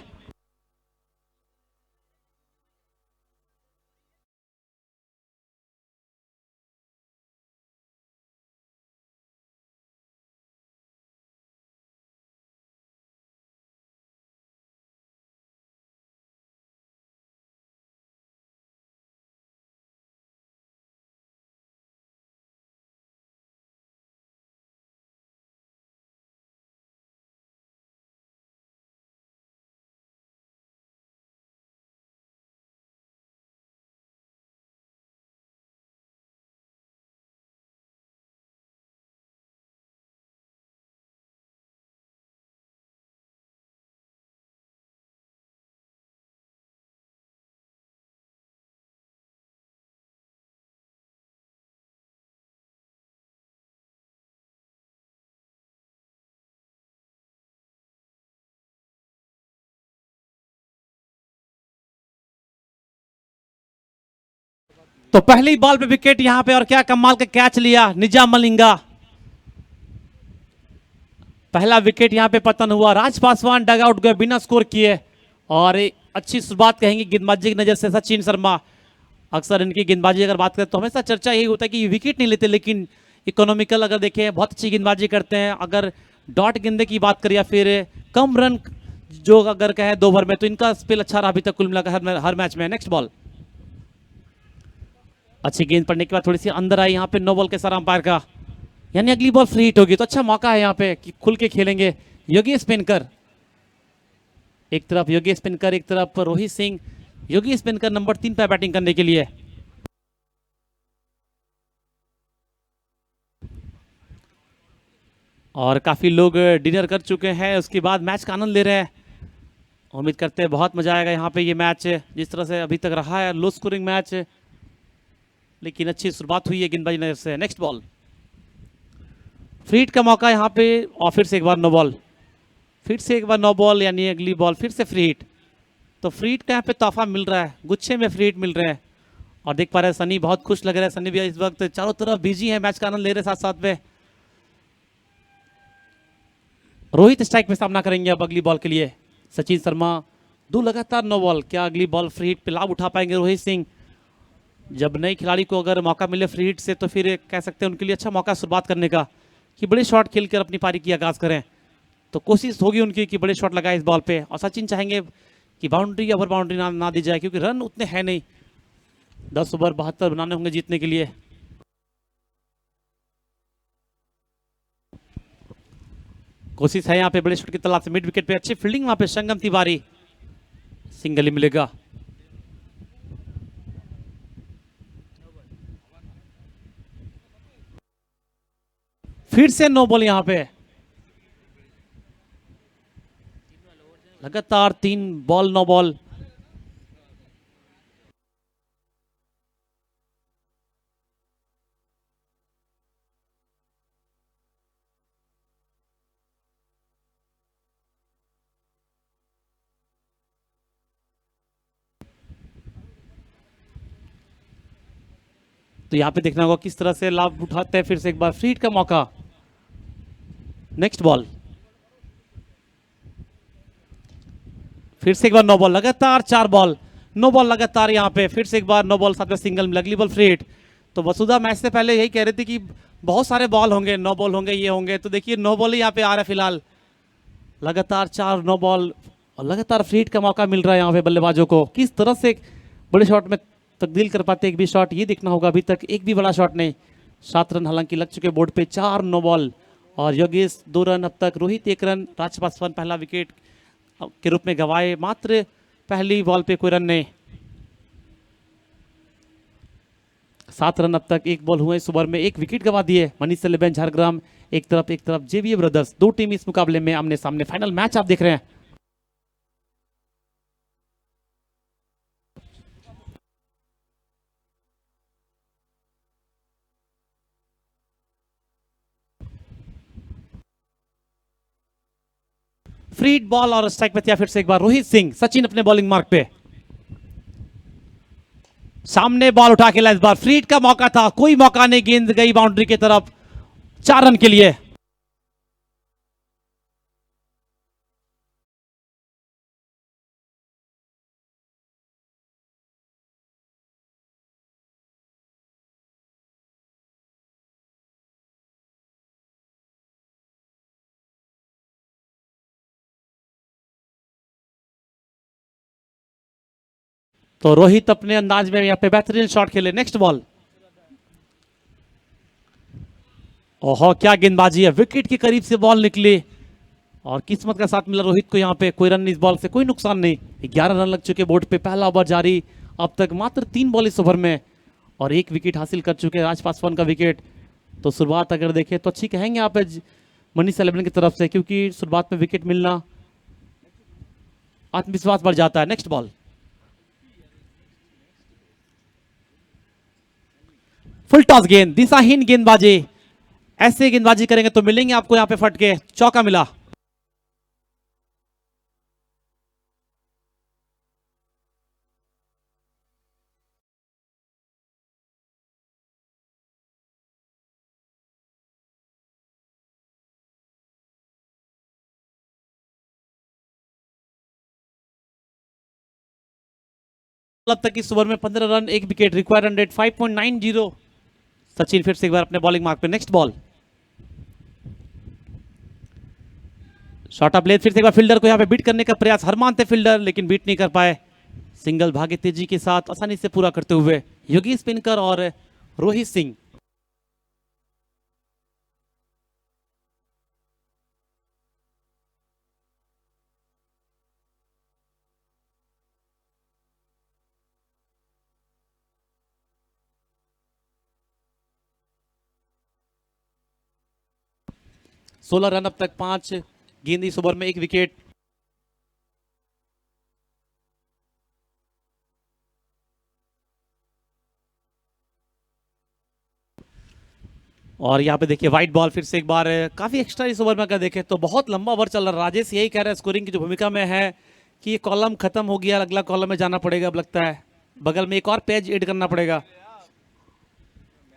तो पहली बॉल पे विकेट यहां पे, और क्या कमाल का कैच लिया निजाम मलिंगा। पहला विकेट यहां पे पतन हुआ, राज पासवान डग आउट गए बिना स्कोर किए। और अच्छी शुरुआत कहेंगे गेंदबाजी की नजर से सचिन शर्मा। अक्सर इनकी गेंदबाजी अगर बात करें तो हमेशा चर्चा यही होता है कि विकेट नहीं लेते, लेकिन इकोनॉमिकल अगर देखें बहुत अच्छी गेंदबाजी करते हैं। अगर डॉट गेंदे की बात करें या फिर कम रन जो अगर कहें 2 ओवर में, तो इनका स्पेल अच्छा रहा अभी तक कुल मिलाकर हर मैच में। नेक्स्ट बॉल, अच्छी गेंद पड़ने के बाद थोड़ी सी अंदर आई यहाँ पे, नो बॉल के सारा अंपायर का, यानी अगली बॉल फ्री हिट होगी। तो अच्छा मौका है यहाँ पे कि खुल के खेलेंगे योगेश स्पिनकर। एक तरफ योगेश स्पिनकर, एक तरफ रोहित सिंह। योगेश स्पिनकर नंबर 3 पे बैटिंग करने के लिए। और काफी लोग डिनर कर चुके हैं, उसके बाद मैच का आनंद ले रहे हैं। उम्मीद करते हैं बहुत मजा आएगा यहाँ पे। ये मैच जिस तरह से अभी तक रहा है, लो स्कोरिंग मैच, लेकिन अच्छी शुरुआत हुई है गेंदबाजी नजर से। नेक्स्ट बॉल, फ्री हिट का मौका यहाँ पे, और फिर से एक बार नो बॉल, फिर से एक बार नो बॉल, यानी अगली बॉल फिर से फ्री हिट। तो फ्री हिट का यहाँ पे तोहफा मिल रहा है, गुच्छे में फ्री हिट मिल रहे हैं। और देख पा रहे हैं सनी बहुत खुश लग रहा है, सनी भी इस वक्त चारों तरफ बिजी है, मैच का आनंद ले रहे हैं साथ साथ में। रोहित स्ट्राइक में सामना करेंगे अब अगली बॉल के लिए। सचिन शर्मा 2 लगातार 9 बॉल, क्या अगली बॉल फ्री हिट पे लाभ उठा पाएंगे रोहित सिंह? जब नए खिलाड़ी को अगर मौका मिले फ्री हिट से तो फिर कह सकते हैं उनके लिए अच्छा मौका शुरुआत करने का कि बड़े शॉट खेलकर अपनी पारी की आगाज करें। तो कोशिश होगी उनकी कि बड़े शॉट लगाए इस बॉल पे, और सचिन चाहेंगे कि बाउंड्री ओवर बाउंड्री ना दी जाए क्योंकि रन उतने हैं नहीं, 10 ओवर 72 बनाने होंगे जीतने के लिए। कोशिश है यहाँ पे बड़े शॉट की तलाश से, मिड विकेट पे अच्छी फील्डिंग, वहां पे संगम तिवारी, सिंगल ही मिलेगा। फिर से 9 बॉल यहां पे, लगातार 3 बॉल 9 बॉल। तो यहां पे देखना होगा किस तरह से लाभ उठाते हैं। फिर से एक बार फ्री हिट का मौका, नेक्स्ट बॉल, फिर से एक बार 9 बॉल, लगातार 4 बॉल 9 बॉल लगातार यहां पे, फिर से एक बार 9 बॉल साथ में सिंगल, अगली बॉल फ्री हिट। तो वसुधा मैच से पहले यही कह रहे थे कि बहुत सारे बॉल होंगे, 9 बॉल होंगे, ये होंगे, तो देखिए 9 बॉल ही यहाँ पे आ रहा है फिलहाल, लगातार 4 9 बॉल और लगातार फ्री हिट का मौका मिल रहा है यहाँ पे बल्लेबाजों को। किस तरह से बड़े शॉट में तब्दील कर पाते एक भी शॉट, ये देखना होगा। अभी तक एक भी बड़ा शॉट नहीं, 7 रन हालांकि लग चुके बोर्ड पे, 4 9 बॉल और योगेश 2 रन अब तक, रोहित 1 रन, राज पासवान पहला विकेट के रूप में गवाए, मात्र पहली बॉल पे कोई रन नहीं। 7 रन अब तक, 1 बॉल हुए इस ओवर में, 1 विकेट गवा दिए। मनीष सेलेबन झारग्राम एक तरफ जेवीए ब्रदर्स, 2 टीम इस मुकाबले में आमने सामने, फाइनल मैच आप देख रहे हैं। फ्री हिट बॉल और स्ट्राइक पे फिर से एक बार रोहित सिंह, सचिन अपने बॉलिंग मार्क पे, सामने बॉल उठा के ला, इस बार फ्री हिट का मौका था, कोई मौका नहीं, गेंद गई बाउंड्री की तरफ, 4 रन के लिए। तो रोहित अपने अंदाज में यहाँ पे बेहतरीन शॉट खेले, नेक्स्ट बॉल, ओहो क्या गेंदबाजी है, विकेट के करीब से बॉल निकली और किस्मत का साथ मिला रोहित को यहाँ पे, कोई रन नहीं इस बॉल से, कोई नुकसान नहीं। 11 रन लग चुके बोर्ड पे, पहला ओवर जारी, अब तक मात्र 3 बॉल इस ओवर में और 1 विकेट हासिल कर चुके राज पासवान का विकेट। तो शुरुआत अगर देखें तो अच्छी कहेंगे यहाँ पे मनीष सेलेबन की तरफ से, क्योंकि शुरुआत में विकेट मिलना आत्मविश्वास बढ़ जाता है। नेक्स्ट बॉल, फुल टॉस गेंद, दिशाहीन गेंदबाजी, ऐसे गेंदबाजी करेंगे तो मिलेंगे आपको यहां पे फटके, चौका मिला। अब तक इस ओवर में 15 run, 1 wicket, required run rate 5.90। Sachin फिर से एक बार अपने बॉलिंग मार्क पे, next ball, short of length, फिर से एक बार फील्डर को यहां पे बीट करने का प्रयास, हरमान थे फील्डर लेकिन बीट नहीं कर पाए, सिंगल भागे तेजी के साथ आसानी से पूरा करते हुए योगेश पिनकर और रोहित सिंह। सोलह रन अब तक, 5 गेंद इस ओवर में, 1 विकेट। और यहाँ पे देखिए वाइट बॉल, फिर से एक बार काफी एक्स्ट्रा इस ओवर में अगर देखें तो बहुत लंबा ओवर चल रहा है। राजेश यही कह रहे हैं स्कोरिंग की जो भूमिका में है कि ये कॉलम खत्म हो गया, अगला कॉलम में जाना पड़ेगा अब लगता है। बगल में एक और पेज ऐड करना पड़ेगा।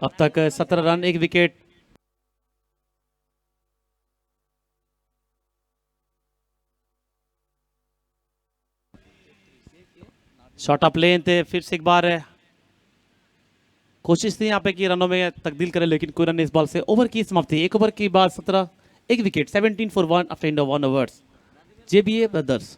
अब तक 17 run, 1 wicket. Shot of length, फिर से एक बार कोशिश थी यहाँ पे कि रनों में तब्दील करें, लेकिन कोई रन इस बॉल से। ओवर की समाप्ति, 1 ओवर के बाद 17, 1 wicket, 17 for 1 after end of 1 overs। JBA brothers.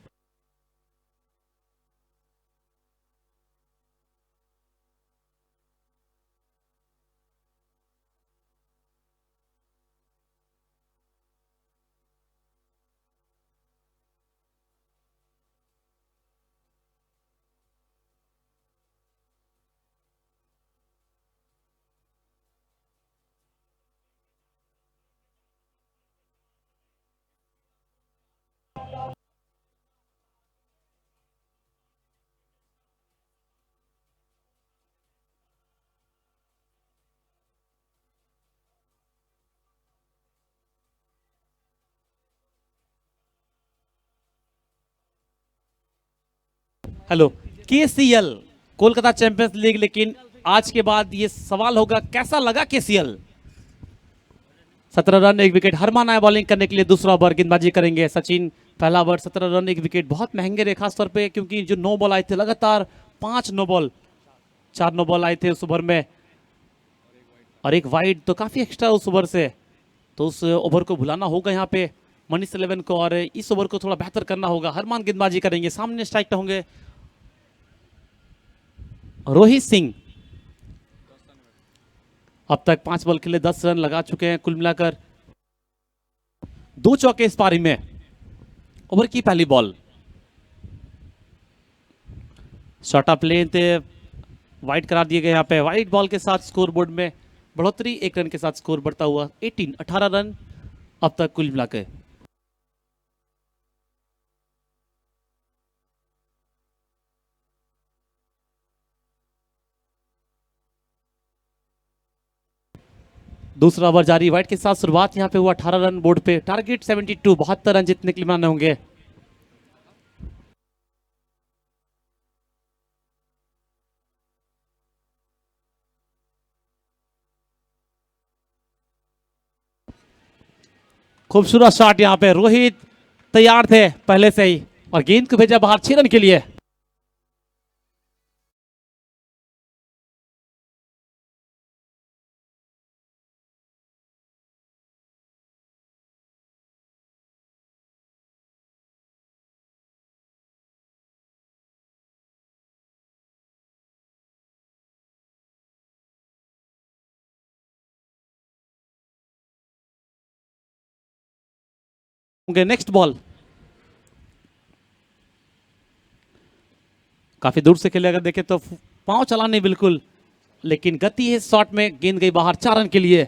Hello, KCL Kolkata champions league. लेकिन आज के बाद ये सवाल होगा, कैसा लगा KCL? 17 run, 1 wicket. हरमान आया बॉलिंग करने के लिए, दूसरा ओवर गेंदबाजी करेंगे सचिन। पहला ओवर 17 रन, 1 विकेट, बहुत महंगे रहे खासतौर पे, क्योंकि जो 9 बॉल आए थे लगातार, 5 नो बॉल, 4 नो बॉल आए थे उस ओवर में, और 1 वाइड, तो काफी एक्स्ट्रा उस ओवर से। तो उस ओवर को भुलाना होगा यहाँ पे मनीष 11 को, और इस ओवर को थोड़ा बेहतर करना होगा। हरमान गेंदबाजी करेंगे, सामने स्ट्राइक पे होंगे रोहित सिंह। अब तक 5 बॉल खेले, 10 रन लगा चुके हैं कुल मिलाकर, 2 चौके इस पारी में। ओवर की पहली ball, shot of length, wide करार दिए गए यहाँ पे। वाइड बॉल के साथ स्कोर बोर्ड में बढ़ोतरी, 1 रन के साथ स्कोर बढ़ता हुआ 18 रन अब तक कुल मिलाकर। दूसरा ओवर जारी, वाइड के साथ शुरुआत यहाँ पे हुआ। 18 रन बोर्ड पे, टारगेट 72, 72 रन जितने के लिए बनाने होंगे। खूबसूरत शॉट यहाँ पे, रोहित तैयार थे पहले से ही, और गेंद को भेजा बाहर 6 रन के लिए। नेक्स्ट बॉल, काफी दूर से खेले, अगर देखें तो पांव चलाने बिल्कुल, लेकिन गति है शॉट में, गेंद गई बाहर 4 रन के लिए।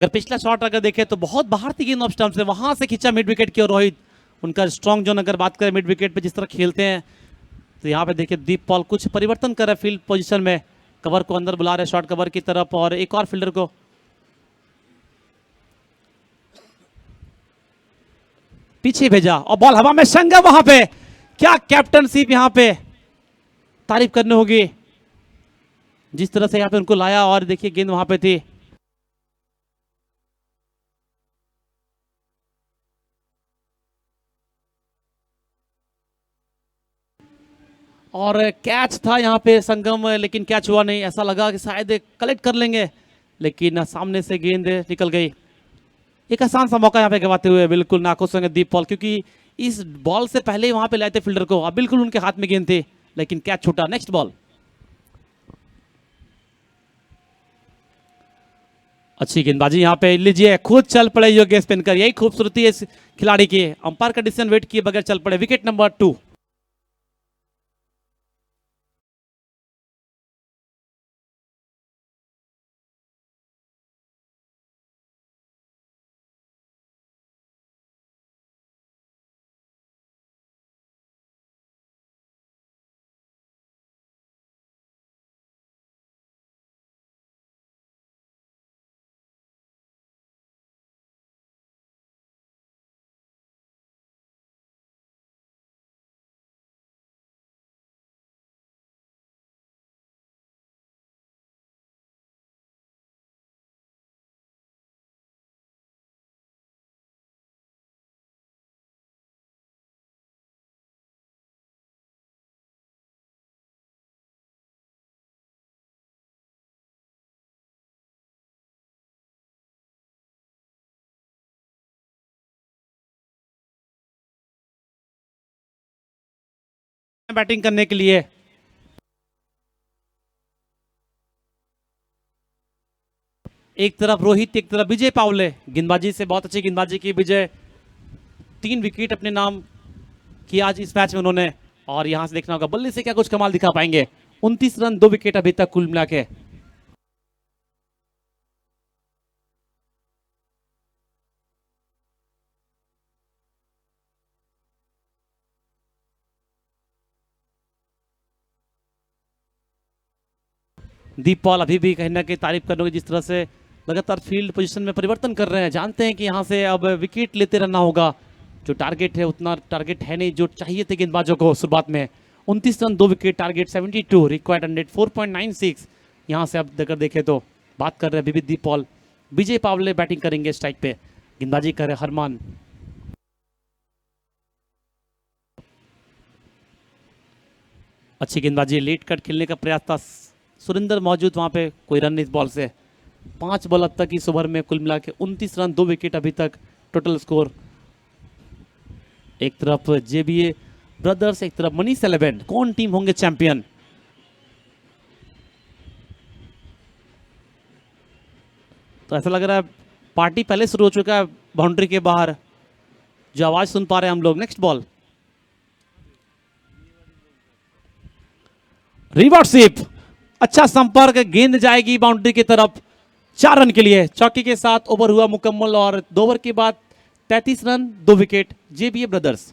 अगर पिछला शॉट अगर देखें तो बहुत बाहर थी गेंद ऑफ स्टंप से, वहां से खींचा मिड विकेट की ओर रोहित। उनका स्ट्रॉन्ग जोन अगर बात करें मिड विकेट पे जिस तरह खेलते हैं, तो यहाँ पे देखिए दीप पॉल कुछ परिवर्तन कर रहे फील्ड पोजीशन में, कवर को अंदर बुला रहे शॉर्ट कवर की तरफ, और एक और फील्डर को पीछे भेजा, और बॉल हवा में संगम। वहां पे क्या कैप्टनशिप, यहाँ पे तारीफ करनी होगी, जिस तरह से यहाँ पे उनको लाया, और देखिए गेंद वहां पे थी। और कैच था यहाँ पे संगम, लेकिन कैच हुआ नहीं। ऐसा लगा कि शायद कलेक्ट कर लेंगे, लेकिन सामने से गेंद निकल गई। एक आसान सा मौका यहाँ पे गवाते हुए बिल्कुल नाखुश होंगे दीप पॉल, क्योंकि इस बॉल से पहले ही वहां पे लाए थे फील्डर को, अब बिल्कुल उनके हाथ में गेंद थी, लेकिन कैच छूटा। नेक्स्ट बॉल, अच्छी गेंदबाजी यहाँ पे, लीजिए खुद चल पड़े योगेश पेनकर, यही खूबसूरती है इस खिलाड़ी की। अंपायर का डिसीजन वेट किए बगैर चल पड़े। Wicket number 2। बैटिंग करने के लिए। एक तरफ रोहित, एक तरफ विजय पावले। गेंदबाजी से बहुत अच्छी गेंदबाजी की विजय, 3 विकेट अपने नाम किया आज इस मैच में उन्होंने। और यहां से देखना होगा बल्ले से क्या कुछ कमाल दिखा पाएंगे। 29 रन, 2 विकेट अभी तक कुल मिला के। दीप पॉल अभी भी कहीं ना कहीं तारीफ करने की, जिस तरह से लगातार फील्ड पोजीशन में परिवर्तन कर रहे हैं। जानते हैं कि यहां से अब विकेट लेते रहना होगा। जो टारगेट है उतना टारगेट है नहीं जो चाहिए थे गेंदबाजों को शुरुआत में। 29 रन, 2 विकेट, टारगेट 72, रिक्वायर्ड 100, 4.96। यहां से अब अगर देखें तो बात कर रहे हैं विविध दीप पॉल। विजय पावले बैटिंग करेंगे स्ट्राइक पे, गेंदबाजी कर रहे हरमान। अच्छी गेंदबाजी, लेट कट खेलने का प्रयास था। सुरेंद्र मौजूद वहां पे, कोई रन इस बॉल से। 5 बॉल अब तक इस ओवर में कुल मिला के 29 रन, 2 विकेट अभी तक टोटल स्कोर। एक तरफ जेबीए ब्रदर्स, एक तरफ मनीष 11। कौन टीम होंगे चैंपियन? तो ऐसा लग रहा है पार्टी पहले शुरू हो चुका है बाउंड्री के बाहर, जो आवाज सुन पा रहे हैं हम लोग। नेक्स्ट बॉल, रिवर्सिप, अच्छा संपर्क, गेंद जाएगी बाउंड्री की तरफ। 4 रन के लिए चौकी के साथ ओवर हुआ मुकम्मल। और 2 ओवर के बाद 33 रन, 2 विकेट, जेबीए ब्रदर्स।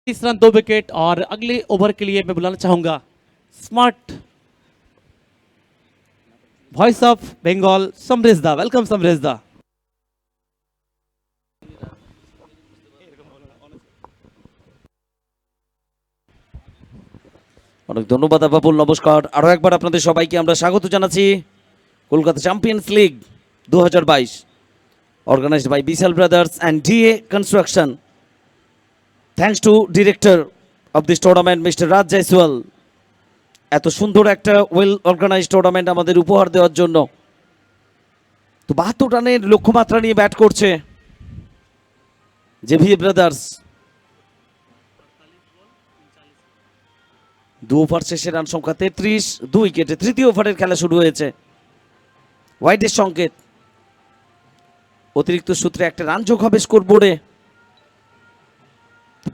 तीस रन, 2 विकेट। और अगले ओवर के लिए मैं बुलाना चाहूंगा स्मार्ट वॉइस ऑफ बंगाल, समरेशदा। वेलकम समरेशदा। অনেক ধন্যবাদ বাবুল, নমস্কার। আরও একবার আপনাদের সবাইকে আমরা স্বাগত জানাচ্ছি Kolkata champions league 2022, organised by Vishal brothers and DA construction. Thanks to director of this tournament mister Raj Jaiswal, এত সুন্দর একটা ওয়েল অর্গানাইজড টুর্নামেন্ট আমাদের উপহার দেওয়ার জন্য। তো 72 রানের লক্ষ্যমাত্রা নিয়ে ব্যাট করছে জেভিএ ব্রাদার্স। 2 ওভার শেষে রান সংখ্যা 33, 2 উইকেটে। তৃতীয় ওভারের খেলা শুরু হয়েছে। ওয়াইডের সংকেত, অতিরিক্ত সূত্রে একটা রান যোগ হবে স্কোর বোর্ডে।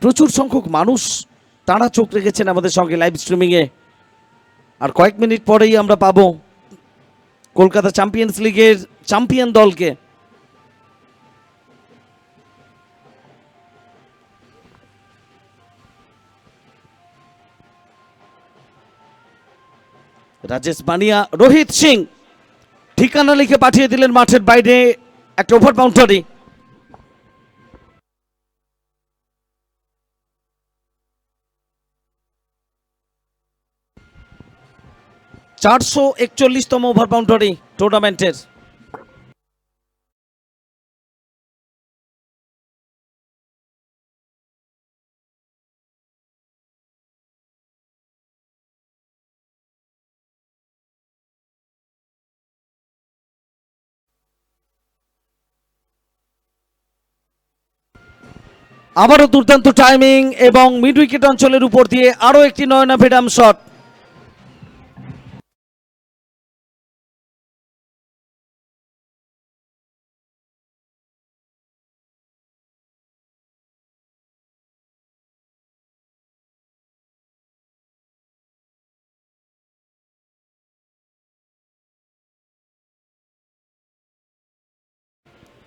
প্রচুর সংখ্যক মানুষ তারা চোখ রেখেছেন আমাদের সঙ্গে লাইভ স্ট্রিমিংয়ে। আর কয়েক মিনিট পরেই আমরা পাবো কলকাতা চ্যাম্পিয়ন্স লিগের চ্যাম্পিয়ন দলকে। রাজেশ বানিয়া, রোহিত সিং ঠিকানা লিখে পাঠিয়ে দিলেন মাঠের বাইরে একটা ওভার বাউন্ডারি। 441তম ওভার বাউন্ডারি টুর্নামেন্টের। আবারও দুর্দান্ত টাইমিং এবং মিড উইকেট অঞ্চলের উপর দিয়ে আরও একটি নয়নাভিরাম শট।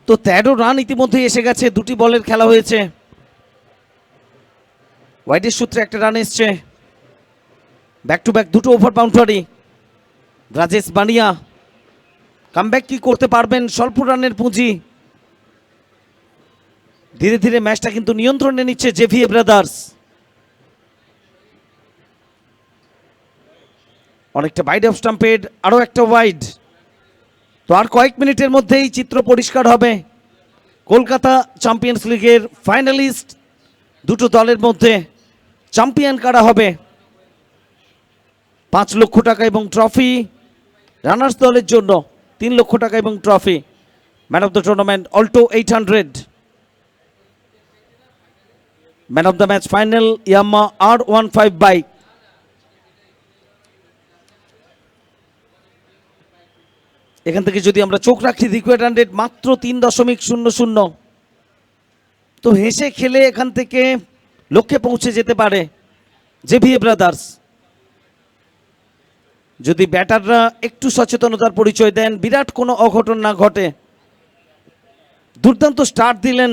তো 13 রান ইতিমধ্যেই এসে গেছে, দুটি বলের খেলা হয়েছে। ওয়াইডের সূত্রে একটা রান এসছে, ব্যাক টু ব্যাক দুটো ওভার বাউন্ডারি। রাজেশ বানিয়া কামব্যাক কি করতে পারবেন? স্বল্প রানের পুঁজি। ধীরে ধীরে ম্যাচটা কিন্তু নিয়ন্ত্রণে নিচ্ছে জেভিএ ব্রাদার্স। অনেকটা বাইড অফ স্টাম্পেড, আরও একটা ওয়াইড। তো আর কয়েক মিনিটের মধ্যেই চিত্র পরিষ্কার হবে। কলকাতা চ্যাম্পিয়ন্স লিগের ফাইনালিস্ট দুটো দলের মধ্যে চ্যাম্পিয়ন কারা হবে। 5 লক্ষ টাকা এবং ট্রফি, রানার্স দলের জন্য 3 লক্ষ টাকা এবং trophy. Man of the tournament Alto 800, man of the match final ইয়াম্মা R15 bike. এখান থেকে যদি আমরা চোখ রাখি রিকোয়ার্ড রান রেট মাত্র 3.00, তো হেসে খেলে এখান থেকে লক্ষ্যে পৌঁছে যেতে পারে জেভিএ ব্রাদার্স। যদি ব্যাটাররা একটু সচেতনতার পরিচয় দেন, বিরাট কোনো অঘটন না ঘটে। দুর্দান্ত স্টার্ট দিলেন,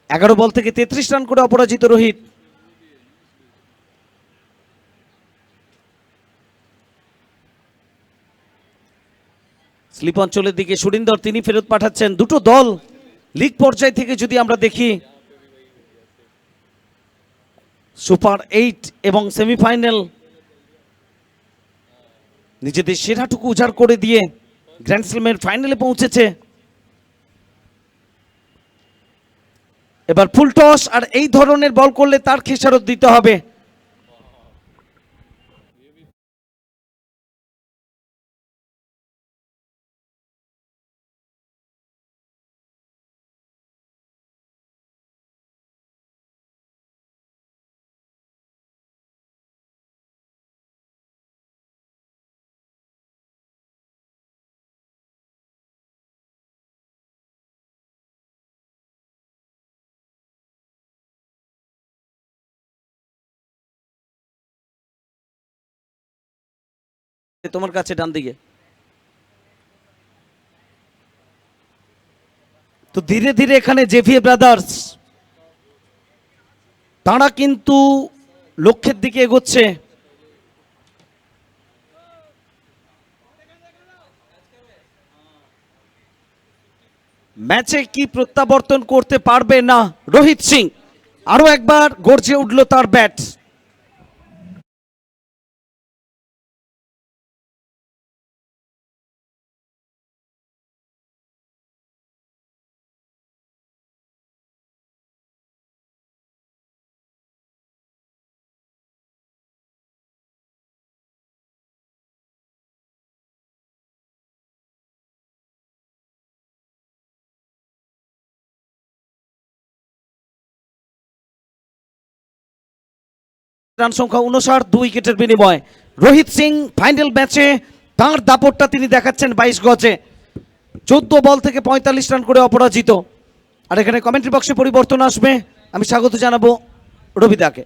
11 বল থেকে 33 রান করে অপরাজিত রোহিত। স্লিপ অঞ্চলের দিকে সুরিন্দর, তিনি ফেরত পাঠাচ্ছেন। দুটো দল লিগ পর্যায় থেকে যদি আমরা দেখি, সুপার 8 এবং সেমিফাইনাল, নিজেদের সেরাটুকু উজাড় করে দিয়ে গ্র্যান্ড স্ল্যামের ফাইনালে পৌঁছেছে। এবার ফুল টস, আর এই ধরনের বল করলে তার খেসারত দিতে হবে। তোমার কাছে ডান দিকে। তো ধীরে ধীরে এখানে জেভিএ ব্রাদার্স তারা কিন্তু লক্ষ্যের দিকে এগোচ্ছে। ম্যাচে কি প্রত্যাবর্তন করতে পারবে না রোহিত সিং? আরো একবার গর্জে উঠল তার ব্যাট। রান সংখ্যা 59, 2 উইকেটের বিনিময়ে রোহিত সিং ফাইনাল ম্যাচে তার দাপটটা তিনি দেখাচ্ছেন 22 গজে। 14 বল থেকে 45 রান করে অপরাজিত। আর এখানে কমেন্ট্রি বক্সে পরিবর্তন আসবে, আমি স্বাগত জানাবো রবিদাকে।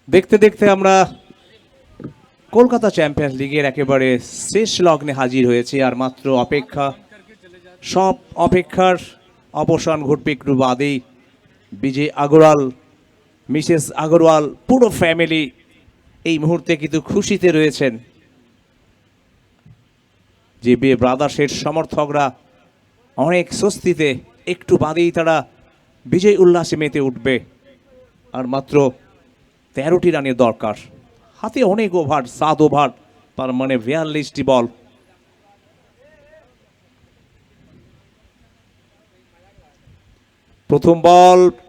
দেখতে দেখতে আমরা কলকাতা চ্যাম্পিয়ন্স লিগের একেবারে শেষ লগ্নে হাজির হয়েছে। আর মাত্র অপেক্ষা, সব অপেক্ষার অবসান ঘটবে একটু বাদেই। বিজয় আগরওয়াল, মিসেস আগরওয়াল, পুরো ফ্যামিলি এই মুহূর্তে কিন্তু খুশিতে রয়েছেন। যে ব্রাদার্সের সমর্থকরা অনেক স্বস্তিতে, একটু বাদেই তারা বিজয় উল্লাসে মেতে উঠবে। আর মাত্র 13টি রানের দরকার, হাতে অনেক ওভার, 7 ওভার, তার মানে 42টি বল।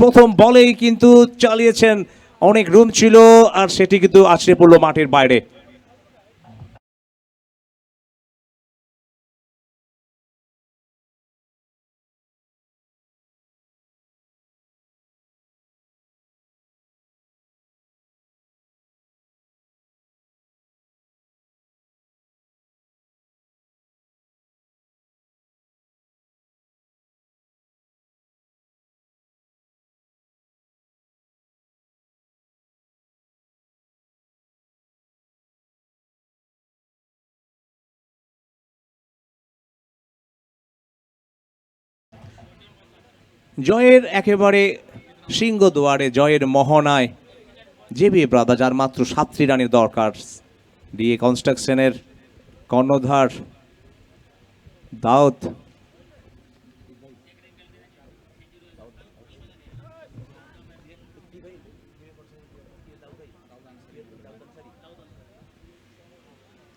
প্রথম বলেই কিন্তু চালিয়েছেন, অনেক রুম ছিল আর সেটি কিন্তু আছড়ে পড়লো মাঠের বাইরে। জয়ের একেবারে সিংহদুয়ারে, জয়ের মোহনায় জেবি ব্রাদার্স, আর মাত্র 7টি রানের দরকার। ডিএ কনস্ট্রাকশনের কর্ণধার দাউদ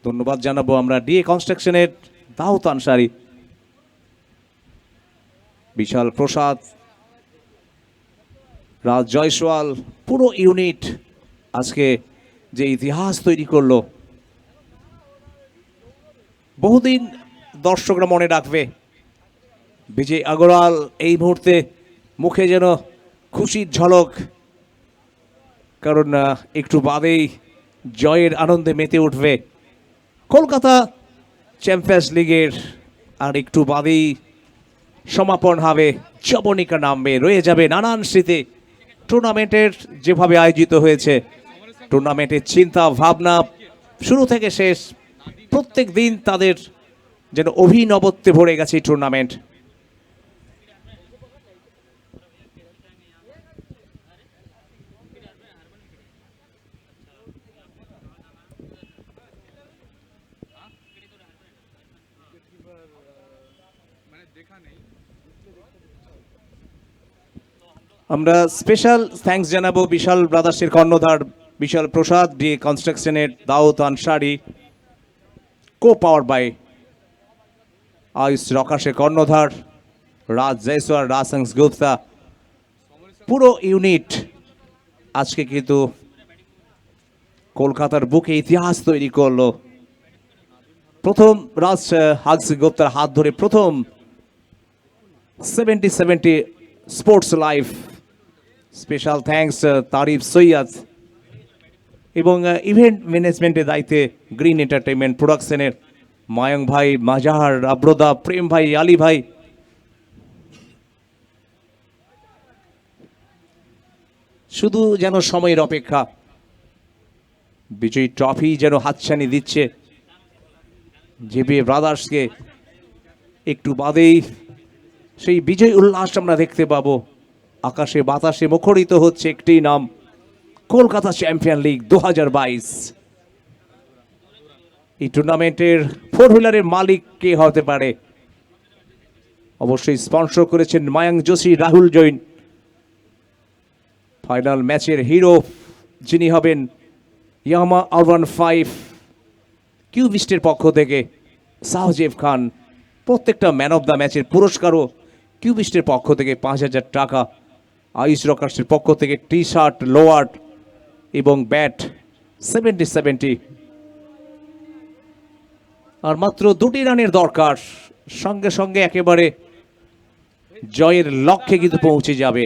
ধন্যবাদ জানাবো আমরা ডিএ কনস্ট্রাকশনের দাউদ আনসারি, বিশাল প্রসাদ, রাজ জয়সওয়াল, পুরো ইউনিট আজকে যে ইতিহাস তৈরি করলো, বহুদিন দর্শকরা মনে রাখবে। বিজয় আগরওয়াল এই মুহূর্তে মুখে যেন খুশির ঝলক, কারণ একটু বাদেই জয়ের আনন্দে মেতে উঠবে কলকাতা চ্যাম্পিয়ন্স লিগের, আর একটু বাদেই সমাপন হবে, জবনিকা নামবে, রয়ে যাবে নানান স্মৃতি। টুর্নামেন্টের যেভাবে আয়োজিত হয়েছে, টুর্নামেন্টের চিন্তা ভাবনা শুরু থেকে শেষ, প্রত্যেক দিন তাদের যেন অভিনবত্বে ভরে গেছে এই টুর্নামেন্ট। আমরা স্পেশাল থ্যাঙ্কস জানাবো বিশাল ব্রাদার্সের কর্ণধার বিশাল প্রসাদ, ডিএ কনস্ট্রাকশনের Daud Ansari, co power by Ayush রকাশের কর্ণধার রাজ জয়সওয়াল, রাজহংস গুপ্তা, পুরো ইউনিট আজকে কিন্তু কলকাতার বুকে ইতিহাস তৈরি করলো। প্রথম রাজ হাংস গুপ্তার হাত ধরে প্রথম 70-70 স্পোর্টস লাইফ। স্পেশাল থ্যাঙ্কস তারিফ সৈয়দ এবং ইভেন্ট ম্যানেজমেন্টের দায়িত্বে গ্রিন এন্টারটেইনমেন্ট প্রোডাকশনের মায়ং ভাই, মাজাহার, আব্রদা, প্রেম ভাই, আলী ভাই। শুধু যেন সময়ের অপেক্ষা, বিজয়ী ট্রফি যেন হাতছানি দিচ্ছে জেবি ব্রাদার্সকে। একটু বাদেই সেই বিজয় উল্লাস আমরা দেখতে পাবো। আকাশে বাতাসে মুখরিত হচ্ছে একটি নাম, কলকাতা চ্যাম্পিয়ন লিগ 2022। এই টুর্নামেন্টের 4 হুইলারের মালিক কে হতে পারে? অবশ্যই স্পন্সর করেছেন মায়াঙ্ক যোশী, রাহুল জৈন। ফাইনাল ম্যাচের হিরো যিনি হবেন ইয়ামা R15 কিউবিস্টের পক্ষ থেকে সাহজেব খান। প্রত্যেকটা ম্যান অফ দ্য ম্যাচের পুরস্কারও কিউবিস্টের পক্ষ থেকে 5,000 টাকা, আয়ুষ রকাশের পক্ষ থেকে টি শার্ট, লোয়ার এবং ব্যাট 70-70। আর মাত্র 2টি রানের দরকার, সঙ্গে সঙ্গে একেবারে জয়ের লক্ষ্যে কিন্তু পৌঁছে যাবে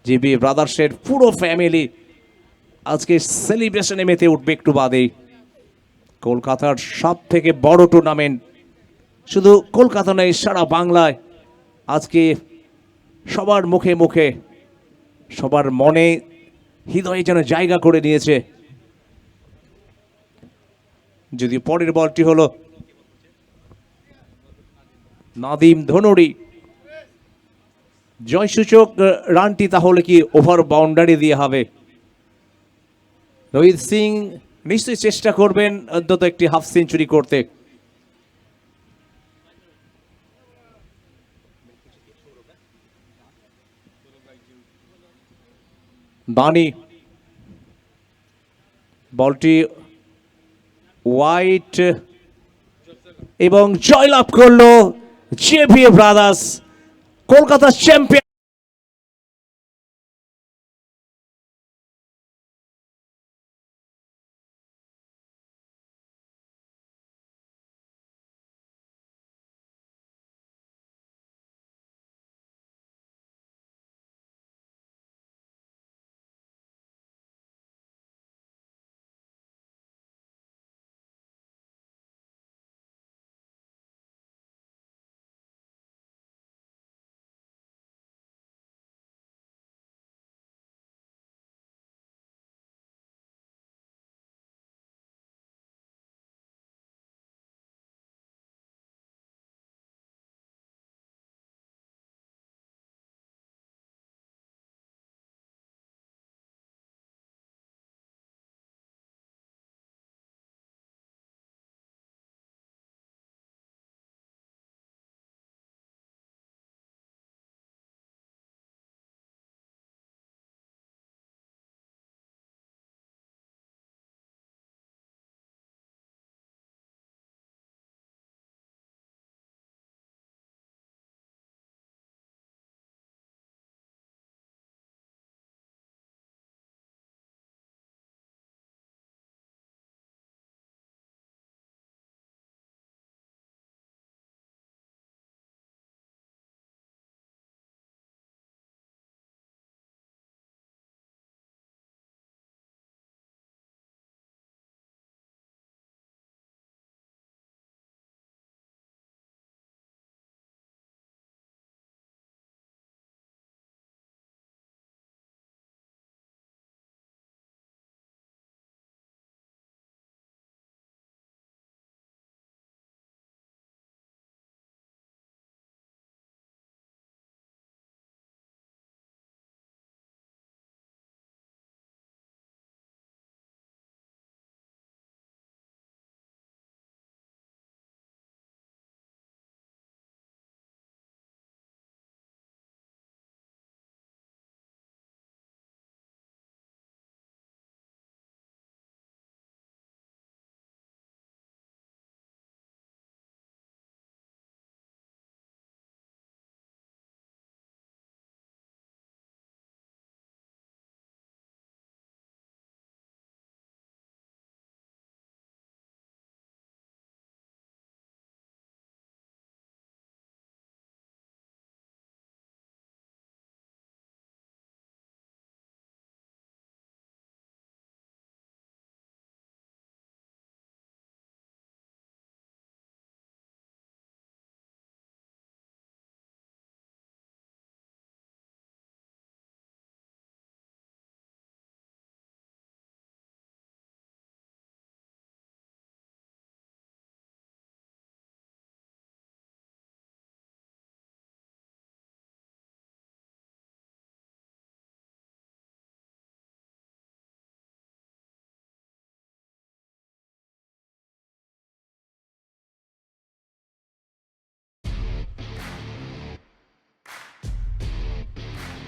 জিবি ব্রাদার্সের পুরো ফ্যামিলি। আজকে সেলিব্রেশনে মেতে উঠবে একটু বাদেই। কলকাতার সব থেকে বড় টুর্নামেন্ট, শুধু কলকাতা নয় সারা বাংলায় আজকে সবার মুখে মুখে, সবার মনে হৃদয়ে যেন জায়গা করে নিয়েছে। যদি পরের বলটি হলো নাদিম ধনুরি, জয়সূচক রানটি তাহলে কি ওভার বাউন্ডারি দিয়ে হবে? রোহিত সিং নিশ্চয়ই চেষ্টা করবেন অন্তত একটি হাফ সেঞ্চুরি করতে। বানি বলটি ওয়াইড এবং জয়লাভ করলো JB brothers, Kolkata champion.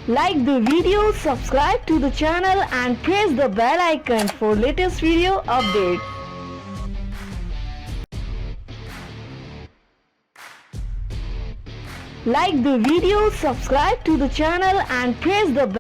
Like the video, subscribe to the channel and press the bell icon for latest video updates. Like the video, subscribe to the channel and press the bell